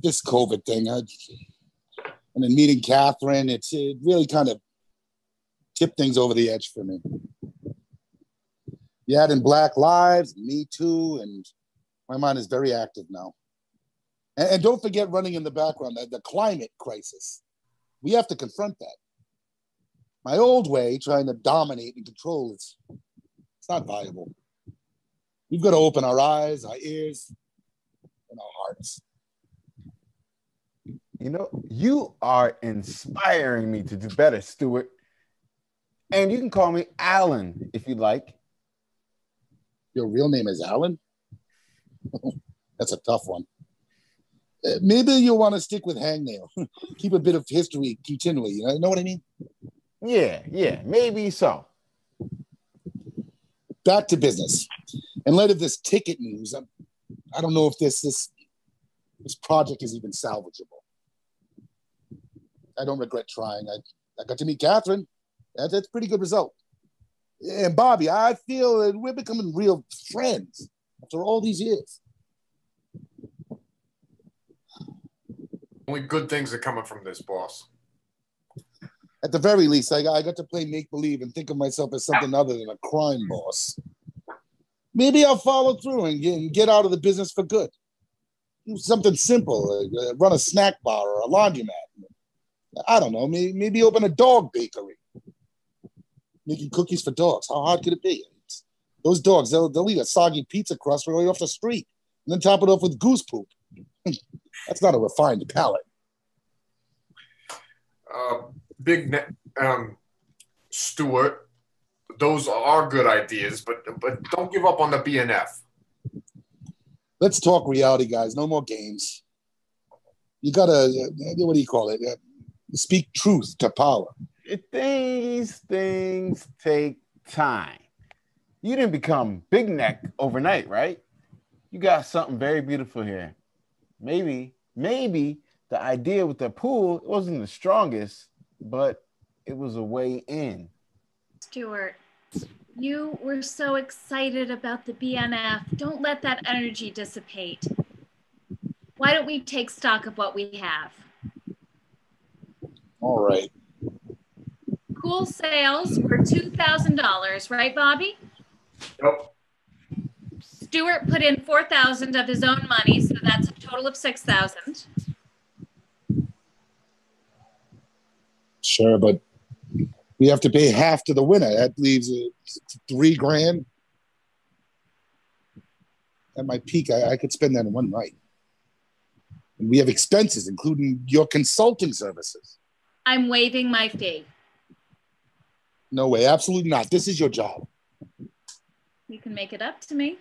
This COVID thing, and then meeting Catherine, it really kind of tipped things over the edge for me. You add in Black Lives, Me Too, and my mind is very active now. And don't forget running in the background, the climate crisis. We have to confront that. My old way, trying to dominate and control, it's not viable. We've got to open our eyes, our ears, and our hearts. You know, you are inspiring me to do better, Stuart. And you can call me Alan if you like. Your real name is Alan? That's a tough one. Maybe you'll want to stick with hangnail. Keep a bit of history continually. You know what I mean? Yeah, maybe so. Back to business. In light of this ticket news, I don't know if this project is even salvageable. I don't regret trying. I got to meet Catherine. That's a pretty good result. And Bobby, I feel that we're becoming real friends after all these years. Only good things are coming from this, boss. At the very least, I got to play make-believe and think of myself as something other than a crime boss. Maybe I'll follow through and get out of the business for good. Do something simple, run a snack bar or a laundromat. I don't know, maybe open a dog bakery. Making cookies for dogs. How hard could it be? Those dogs, they'll eat a soggy pizza crust right off the street and then top it off with goose poop. That's not a refined palate. Stuart, those are good ideas, but don't give up on the BNF. Let's talk reality, guys. No more games. You gotta, what do you call it? Speak truth to power. These things take time. You didn't become Big Neck overnight, right? You got something very beautiful here. Maybe the idea with the pool wasn't the strongest, but it was a way in. Stuart, you were so excited about the BNF. Don't let that energy dissipate. Why don't we take stock of what we have? All right. Pool sales were $2,000, right, Bobby? Yep. Stuart put in $4,000 of his own money, so that's a total of $6,000. Sure, but we have to pay half to the winner. That leaves $3,000. At my peak, I could spend that in one night. And we have expenses, including your consulting services. I'm waiving my fee. No way, absolutely not. This is your job. You can make it up to me.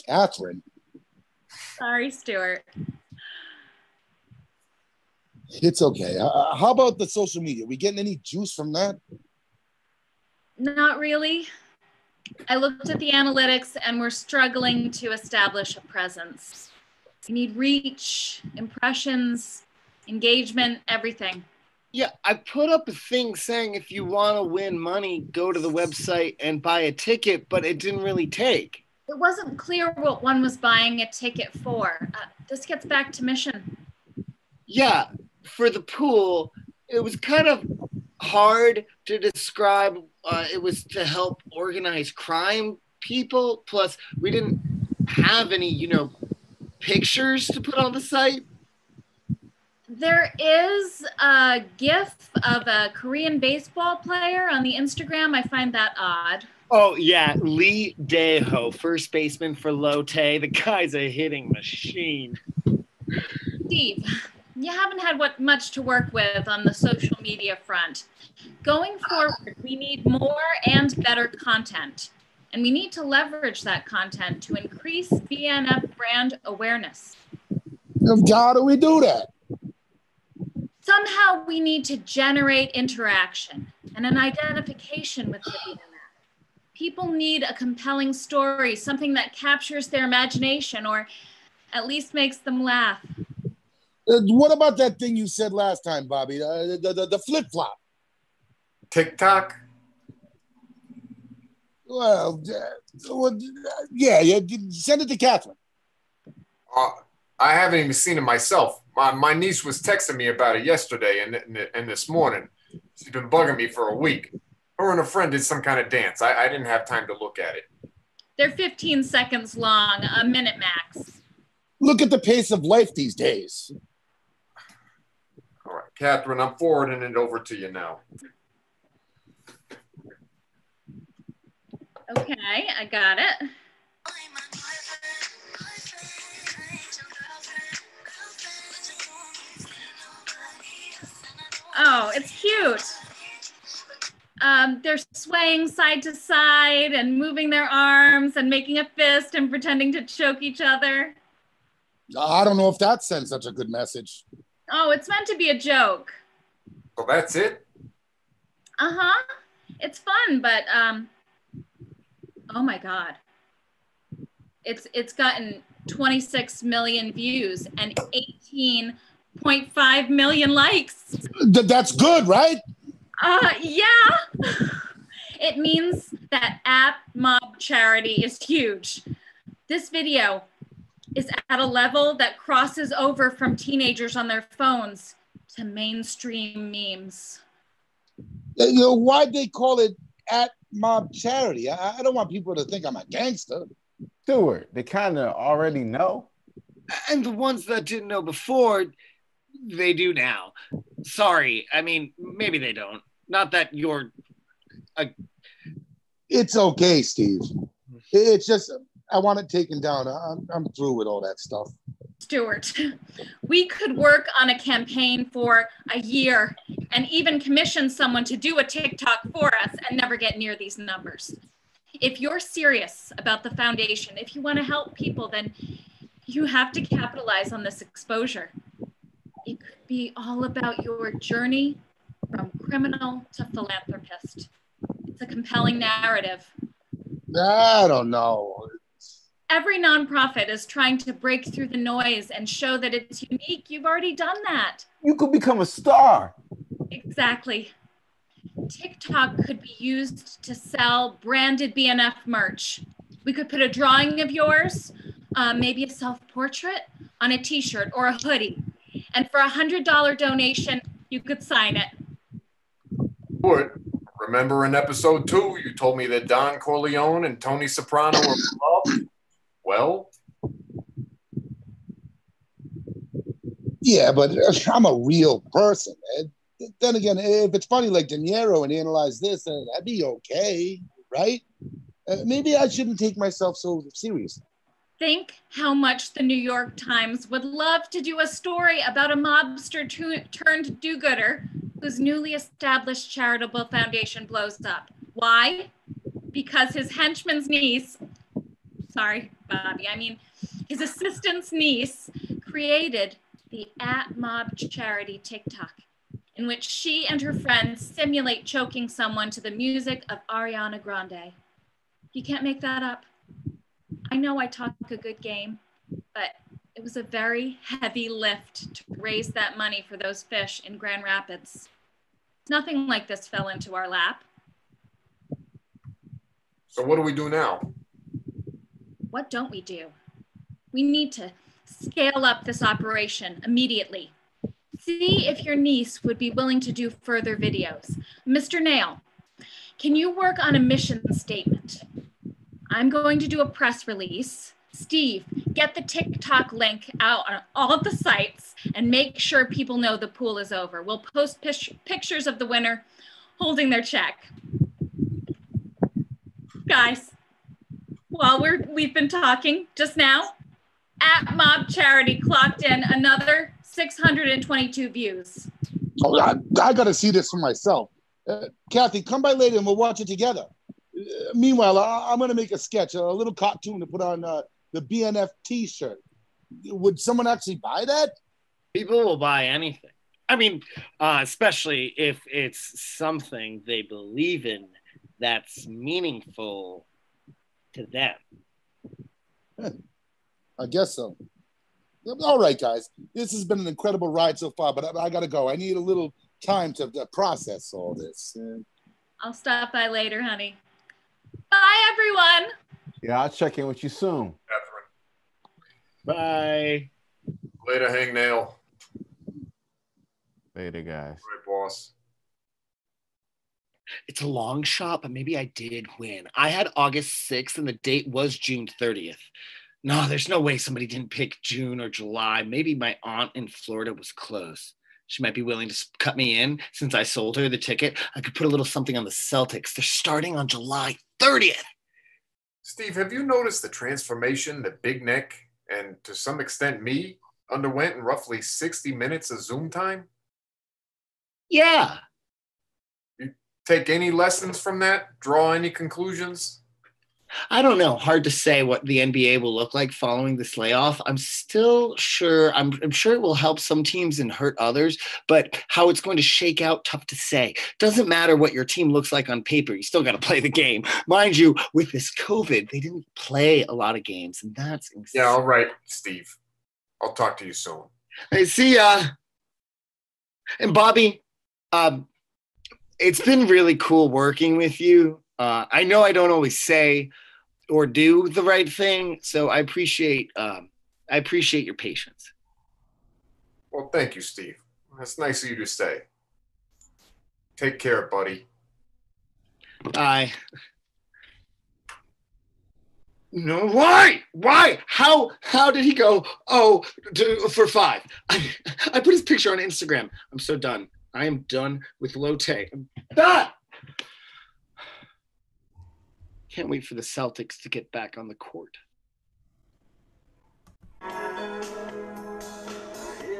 Catherine. Sorry, Stuart. It's okay. How about the social media? We getting any juice from that? Not really. I looked at the analytics and we're struggling to establish a presence. You need reach, impressions, engagement, everything. Yeah, I put up a thing saying if you want to win money, go to the website and buy a ticket, but it didn't really take. It wasn't clear what one was buying a ticket for. This gets back to mission. Yeah, for the pool, it was kind of hard to describe. It was to help organize crime people. Plus, we didn't have any, pictures to put on the site. There is a GIF of a Korean baseball player on the Instagram. I find that odd. Oh, yeah. Lee Dae-ho, first baseman for Lotte. The guy's a hitting machine. Steve, you haven't had much to work with on the social media front. Going forward, we need more and better content. And we need to leverage that content to increase BNF brand awareness. How do we do that? Somehow we need to generate interaction and an identification with the BNF. People need a compelling story, something that captures their imagination or at least makes them laugh. What about that thing you said last time, Bobby? The flip-flop. TikTok? Well, yeah, send it to Catherine. I haven't even seen it myself. My niece was texting me about it yesterday and this morning. She's been bugging me for a week. Her and a friend did some kind of dance. I didn't have time to look at it. They're 15 seconds long, a minute max. Look at the pace of life these days. All right, Catherine, I'm forwarding it over to you now. Okay, I got it. Oh, it's cute. They're swaying side to side and moving their arms and making a fist and pretending to choke each other. I don't know if that sends such a good message. Oh, it's meant to be a joke. So that's it? Uh-huh. It's fun, but oh my God. It's gotten 26 million views and 18.5 million likes. That's good, right? Yeah. It means that @mob charity is huge. This video is at a level that crosses over from teenagers on their phones to mainstream memes. Why'd they call it @mob charity? I don't want people to think I'm a gangster. Stuart, they kind of already know. And the ones that didn't know before, they do now. Sorry, I mean, maybe they don't. Not that you're... It's okay, Steve. It's just, I want it taken down. I'm through with all that stuff. Stuart, we could work on a campaign for a year and even commission someone to do a TikTok for us and never get near these numbers. If you're serious about the foundation, if you want to help people, then you have to capitalize on this exposure. It could be all about your journey from criminal to philanthropist. It's a compelling narrative. I don't know. Every nonprofit is trying to break through the noise and show that it's unique. You've already done that. You could become a star. Exactly. TikTok could be used to sell branded BNF merch. We could put a drawing of yours, maybe a self-portrait on a t-shirt or a hoodie. And for $100 donation, you could sign it. But remember in episode 2, you told me that Don Corleone and Tony Soprano were in love? Well? Yeah, but I'm a real person, man. Then again, if it's funny like De Niro and Analyze This, that'd be okay, right? Maybe I shouldn't take myself so seriously. Think how much the New York Times would love to do a story about a mobster turned do-gooder whose newly established charitable foundation blows up. Why? Because his henchman's niece, sorry, Bobby, I mean, his assistant's niece created the @mob charity TikTok, in which she and her friends simulate choking someone to the music of Ariana Grande. You can't make that up. I know I talk a good game, but it was a very heavy lift to raise that money for those fish in Grand Rapids. Nothing like this fell into our lap. So what do we do now? What don't we do? We need to scale up this operation immediately. see if your niece would be willing to do further videos. Mr. Nail, can you work on a mission statement? I'm going to do a press release. Steve, get the TikTok link out on all of the sites and make sure people know the pool is over. We'll post pictures of the winner holding their check. Guys, while we've been talking just now, at Mob Charity clocked in another 622 views. Oh, I got to see this for myself. Kathy, come by later and we'll watch it together. Meanwhile, I'm going to make a sketch, a little cartoon to put on the BNF t-shirt. Would someone actually buy that? People will buy anything. I mean, especially if it's something they believe in that's meaningful to them. I guess so. All right, guys. This has been an incredible ride so far, but I got to go. I need a little time to process all this. I'll stop by later, honey. Bye, everyone. Yeah, I'll check in with you soon. Catherine. Bye. Later, Hangnail. Later, guys. Right, boss. It's a long shot, but maybe I did win. I had August 6th and the date was June 30th. No, there's no way somebody didn't pick June or July. Maybe my aunt in Florida was close. She might be willing to cut me in since I sold her the ticket. I could put a little something on the Celtics. They're starting on July 30th. Steve, have you noticed the transformation that Big Neck and to some extent me underwent in roughly 60 minutes of Zoom time? Yeah. You take any lessons from that? Draw any conclusions? I don't know. Hard to say what the NBA will look like following this layoff. I'm still sure. I'm sure it will help some teams and hurt others, but how it's going to shake out, tough to say. Doesn't matter what your team looks like on paper. You still got to play the game. Mind you, with this COVID, they didn't play a lot of games, and that's insane. Yeah, all right, Steve. I'll talk to you soon. Hey, see ya. And Bobby, it's been really cool working with you. I know I don't always say or do the right thing, so I appreciate your patience. Well, thank you, Steve. That's nice of you to say. Take care, buddy. No, why? How did he go? Oh, for 5. I put his picture on Instagram. I'm so done. I am done with Lotte. I'm done. Can't wait for the Celtics to get back on the court. Here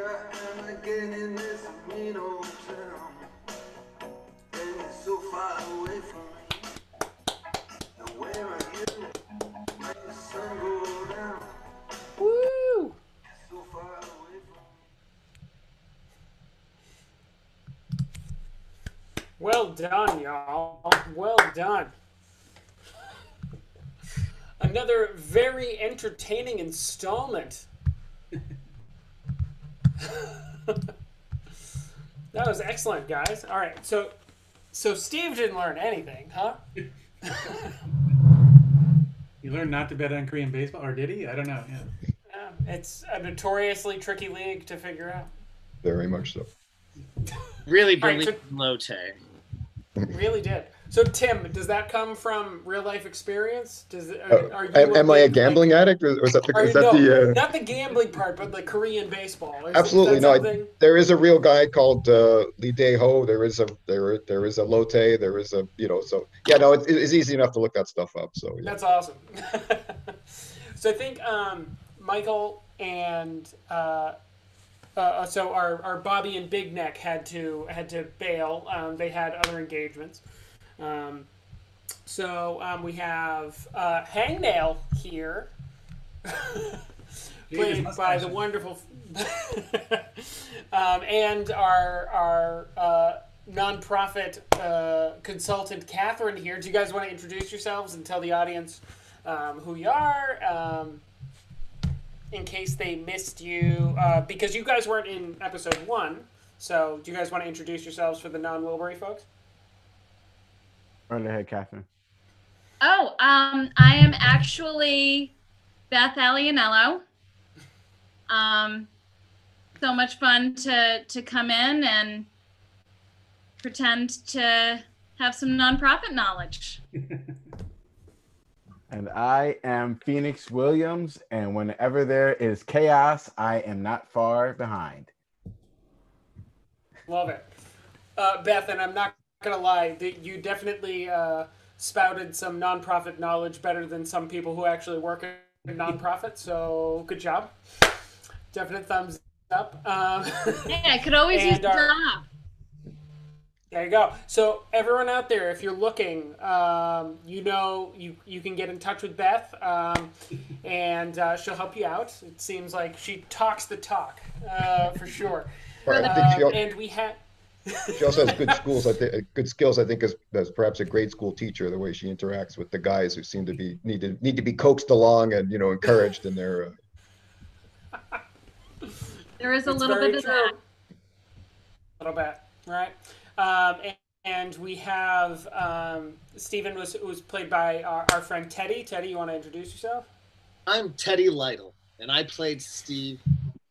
I am again in this mean old town, and you're so far away from me. And where are you? When the sun goes down. Woo! So far away from me. Well done, y'all. Well done. Another very entertaining installment. That was excellent, guys. All right, so Steve didn't learn anything, huh? You learned not to bet on Korean baseball, or did he? I don't know. Yeah. It's a notoriously tricky league to figure out. Very much so. Really All right, believe in Lotte. Really did. So Tim, does that come from real life experience? Are you Am I a gambling addict? Or was that the? Not the gambling part, but the Korean baseball. Absolutely no. There is a real guy called Lee Dae-ho. There is a Lotte. There is a So yeah, no, it's easy enough to look that stuff up. So yeah. That's awesome. So I think Michael and so our Bobby and Big Neck had to bail. They had other engagements. So we have Hangnail here, played by the wonderful, and our nonprofit consultant Catherine here. Do you guys want to introduce yourselves and tell the audience who you are, in case they missed you, because you guys weren't in episode 1. So do you guys want to introduce yourselves for the non-Wilbury folks? Run ahead, Catherine. Oh, I am actually Beth Alianiello. so much fun to come in and pretend to have some nonprofit knowledge. And I am Phoenyx Williams, and whenever there is chaos, I am not far behind. Love it. Beth, and I'm not going to lie, you definitely spouted some nonprofit knowledge better than some people who actually work in nonprofit, so good job. Definite thumbs up. Yeah, I could always use a job. There you go. So everyone out there, if you're looking, you can get in touch with Beth, and she'll help you out. It seems like she talks the talk, for sure. Right, I think and we had. she also has good skills. I think as perhaps a grade school teacher, the way she interacts with the guys who seem to be need to be coaxed along and encouraged in their. There is a little bit of that. A little bit, right? And we have Stephen was played by our friend Teddy. Teddy, you want to introduce yourself? I'm Teddy Lytle, and I played Steve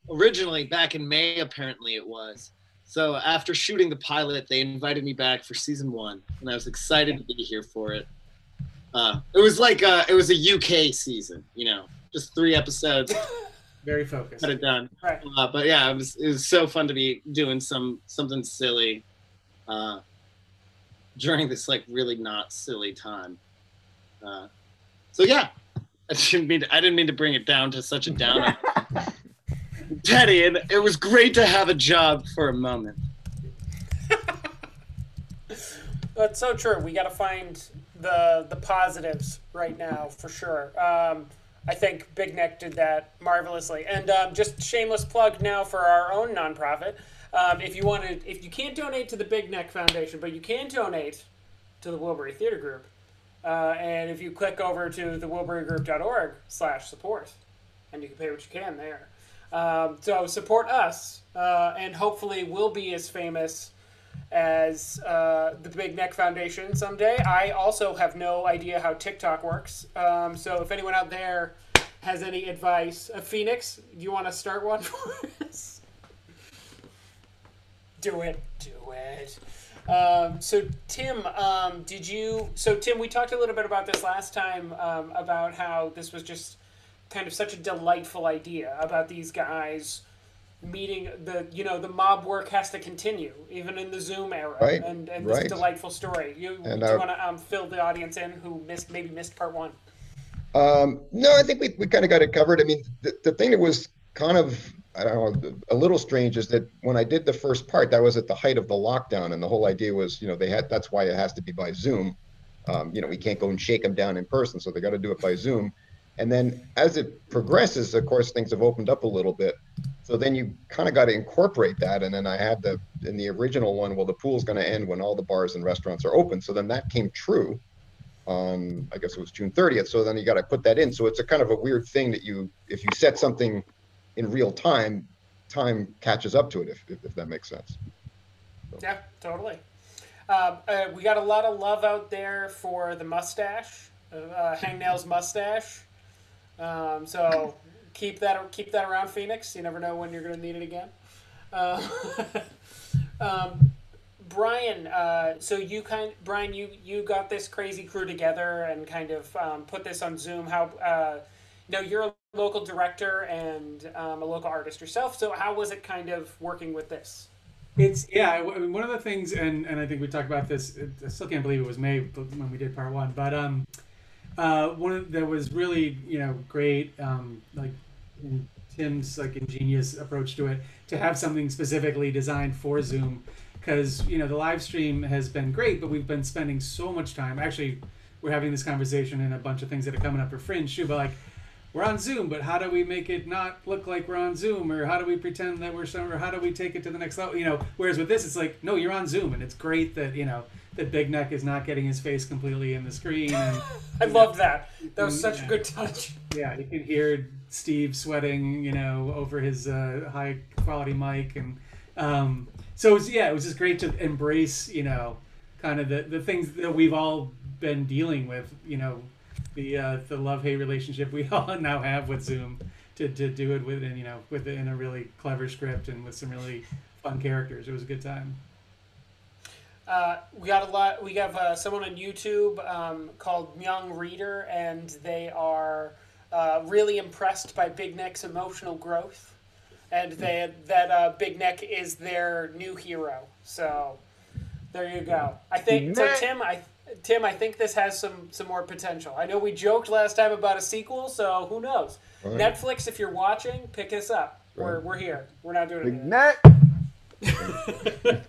originally back in May, apparently it was. So after shooting the pilot, they invited me back for season 1, and I was excited to be here for it. It was like it was a UK season, just 3 episodes. Very focused. Got it done. Right. But yeah, it was so fun to be doing something silly during this really not silly time. So yeah, I didn't mean to bring it down to such a downer. Teddy, and it was great to have a job for a moment. That's so true. We got to find the positives right now for sure. I think Big Neck did that marvelously. And just shameless plug now for our own nonprofit. If you can't donate to the Big Neck Foundation, but you can donate to the Wilbury Theater Group. And if you click over to thewilburygroup.org/support, and you can pay what you can there. So support us, and hopefully we'll be as famous as the Big Neck Foundation someday. I also have no idea how TikTok works. So if anyone out there has any advice, Phoenyx, do you want to start one for us? Do it. So Tim, Tim, we talked a little bit about this last time, about how this was just kind of such a delightful idea about these guys meeting. The mob work has to continue even in the Zoom era, right, and right. This delightful story. Do you want to fill the audience in who maybe missed part 1? No, I think we kind of got it covered. I mean, the thing that was kind of, I don't know, a little strange is that when I did the first part, that was at the height of the lockdown, and the whole idea was, that's why it has to be by Zoom. We can't go and shake them down in person, so they got to do it by Zoom. And then as it progresses, of course, things have opened up a little bit. So then you kind of got to incorporate that. And then I had in the original one, well, the pool's going to end when all the bars and restaurants are open. So then that came true on, I guess it was June 30th. So then you got to put that in. So it's a kind of a weird thing that if you set something in real time catches up to it, if that makes sense. So. Yeah, totally. We got a lot of love out there for the mustache, Hangnail's mustache. So keep that around, Phoenyx. You never know when you're going to need it again. Brien, Brien, you got this crazy crew together and kind of put this on Zoom. You're a local director and a local artist yourself. So how was it kind of working with this? I mean, one of the things, and I think we talked about this. I still can't believe it was May when we did part 1, but one that was really great, in Tim's ingenious approach to it, to have something specifically designed for Zoom, because the live stream has been great, but we've been spending so much time. Actually, we're having this conversation and a bunch of things that are coming up for Fringe too, but we're on Zoom, but how do we make it not look like we're on Zoom, or how do we pretend that we're somewhere, or how do we take it to the next level? Whereas with this, it's like, no, you're on Zoom, and it's great that that Big Neck is not getting his face completely in the screen. And, I love that. That was such a good touch. Yeah, you can hear Steve sweating, over his high quality mic, and so it was just great to embrace, kind of the things that we've all been dealing with, the love-hate relationship we all now have with Zoom, to do it with, and in a really clever script and with some really fun characters. It was a good time. We got a lot. We have someone on YouTube called Young Reader, and they are really impressed by Big Neck's emotional growth, and that Big Neck is their new hero. So there you go. I think so, Tim. I think this has some more potential. I know we joked last time about a sequel, so who knows? Right. Netflix, if you're watching, pick us up. Right. We're here. We're not doing Big it.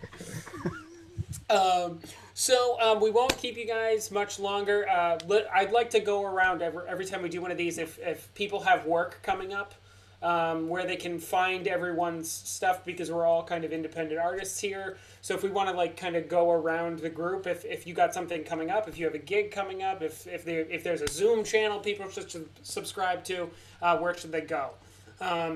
So we won't keep you guys much longer. I'd like to go around every time we do one of these. If people have work coming up, where they can find everyone's stuff, because we're all kind of independent artists here. So if we want to like kind of go around the group, if you got something coming up, if you have a gig coming up, if there's a Zoom channel people should subscribe to, where should they go?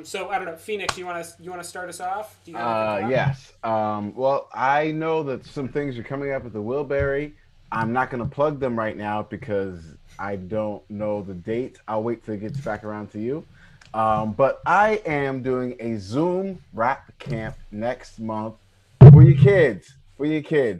So I don't know, Phoenix, you want to start us off? Do you yes. Well, I know that some things are coming up at the Wilbury. I'm not going to plug them right now because I don't know the date. I'll wait till it gets back around to you. But I am doing a Zoom rap camp next month for your kids.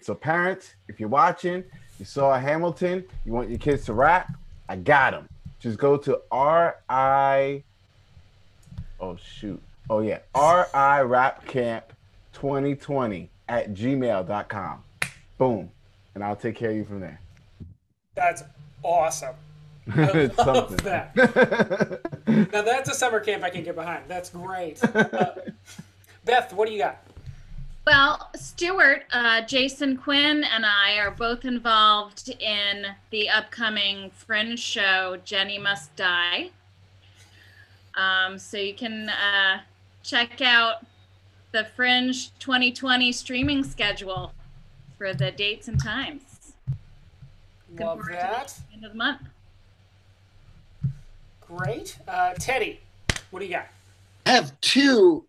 So parents, if you're watching, you saw Hamilton, you want your kids to rap, I got them. Just go to RIRapcamp2020@gmail.com. Boom. And I'll take care of you from there. That's awesome. I love that. Now that's a summer camp I can get behind. That's great. Beth, what do you got? Well, Stuart, Jason Quinn, and I are both involved in the upcoming Fringe show, Jenny Must Die. So you can check out the Fringe 2020 streaming schedule for the dates and times. Love that. To the end of the month. Great. Teddy, what do you got? I have two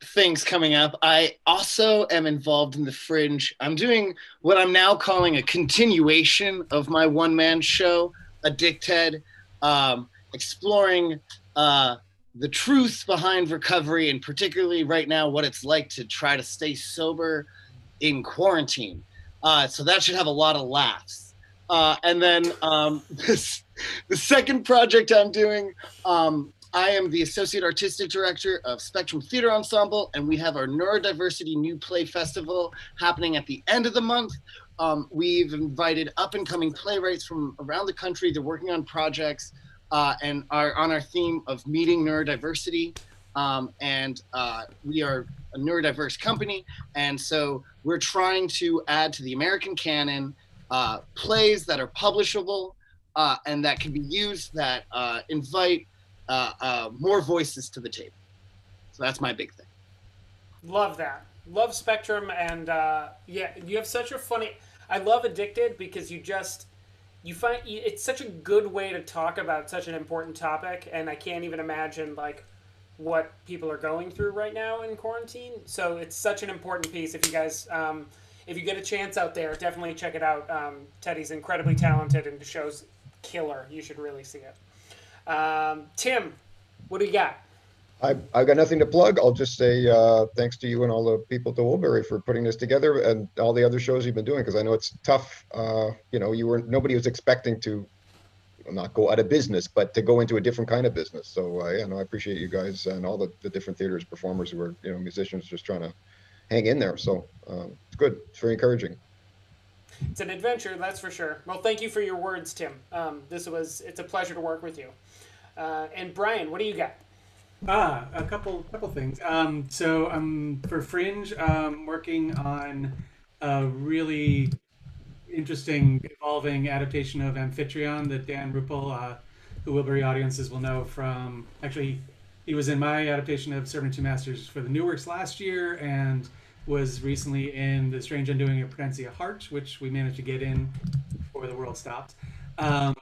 things coming up. I also am involved in the Fringe. I'm doing what I'm now calling a continuation of my one-man show, Addicted, exploring the truth behind recovery, and particularly right now what it's like to try to stay sober in quarantine. So that should have a lot of laughs. And then the second project I'm doing, I am the Associate Artistic Director of Spectrum Theater Ensemble, and we have our Neurodiversity New Play Festival happening at the end of the month. We've invited up-and-coming playwrights from around the country. They're working on projects and are on our theme of meeting neurodiversity. We are a neurodiverse company, and so we're trying to add to the American canon plays that are publishable and that can be used, that invite more voices to the table. So that's my big thing. Love that. Love Spectrum, and yeah, you have such a funny. I love Addicted because you find it's such a good way to talk about such an important topic, and I can't even imagine like what people are going through right now in quarantine. So it's such an important piece. If you guys, if you get a chance out there, definitely check it out. Teddy's incredibly talented, and the show's killer. You should really see it. Tim, what do you got? I've got nothing to plug. I'll just say thanks to you and all the people at the Wilbury for putting this together, and all the other shows you've been doing, because I know it's tough. Nobody was expecting to not go out of business, but to go into a different kind of business. So I appreciate you guys and all the different theaters, performers who are musicians just trying to hang in there. So it's good. It's very encouraging. It's an adventure, that's for sure. Well, thank you for your words, Tim. It's a pleasure to work with you. And Brian, what do you got? A couple things. So for Fringe, working on a really interesting, evolving adaptation of Amphitryon that Dan Ruppel, who Wilbury audiences will know from, actually, he was in my adaptation of Serving Two Masters for the New Works last year, and was recently in The Strange Undoing of Prudencia Hart, which we managed to get in before the world stopped. And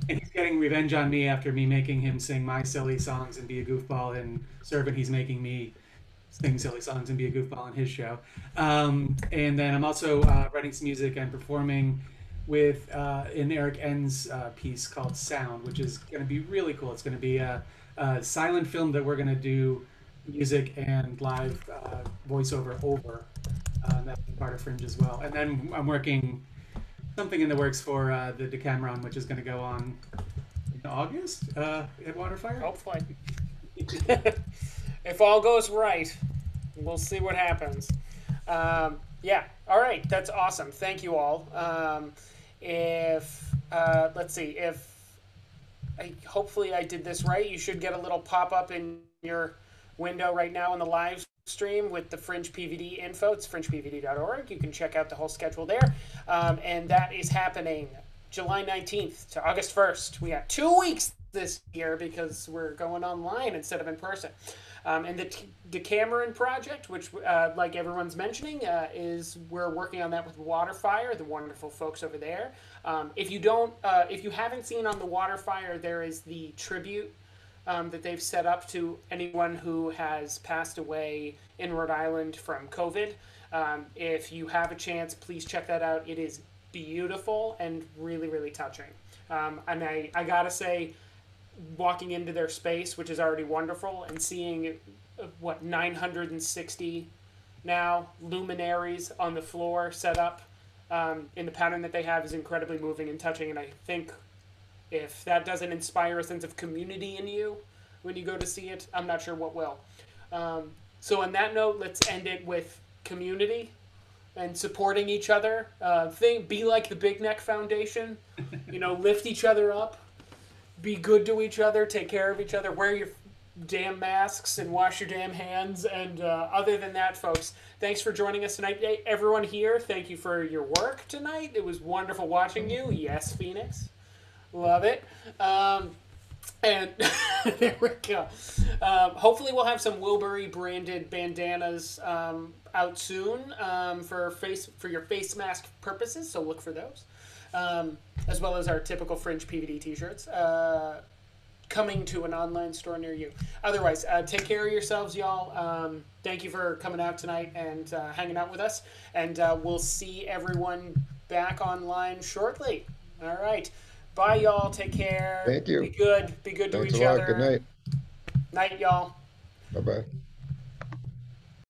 he's getting revenge on me after me making him sing my silly songs and be a goofball in Servant. He's making me sing silly songs and be a goofball in his show. And then I'm also writing some music and performing with in Eric N's piece called Sound, which is going to be really cool. It's going to be a silent film that we're going to do music and live voiceover over. That's part of Fringe as well. And then I'm working something in the works for the Decameron, which is going to go on in August at Waterfire. Hopefully. If all goes right, we'll see what happens. Yeah, all right, that's awesome. Thank you all. Let's see, hopefully I did this right. You should get a little pop-up in your window right now in the live stream with the Fringe PVD info. It's fringepvd.org. You can check out the whole schedule there. And that is happening July 19th to August 1st. We got 2 weeks this year because we're going online instead of in person. And the Decameron project, which, like everyone's mentioning, is we're working on that with Waterfire, the wonderful folks over there. If you haven't seen on the Waterfire, there is the tribute that they've set up to anyone who has passed away in Rhode Island from COVID. If you have a chance, please check that out. It is beautiful and really, really touching. And I gotta say, walking into their space, which is already wonderful, and seeing 960 now luminaries on the floor set up in the pattern that they have is incredibly moving and touching. And I think if that doesn't inspire a sense of community in you when you go to see it, I'm not sure what will. So on that note, let's end it with community and supporting each other. Be like the Big Neck Foundation, lift each other up. Be good to each other, take care of each other, wear your damn masks and wash your damn hands. And other than that, folks, thanks for joining us tonight. Hey, everyone here, thank you for your work tonight. It was wonderful watching you. Yes, Phoenix. Love it. And there we go. Hopefully we'll have some Wilbury branded bandanas out soon for your face mask purposes, so look for those. As well as our typical Fringe PVD t-shirts coming to an online store near you. Otherwise, take care of yourselves, y'all. Thank you for coming out tonight and hanging out with us. And we'll see everyone back online shortly. All right. Bye, y'all. Take care. Thank you. Be good. Be good to Thanks each a lot. other. Good night. Night, y'all. Bye-bye.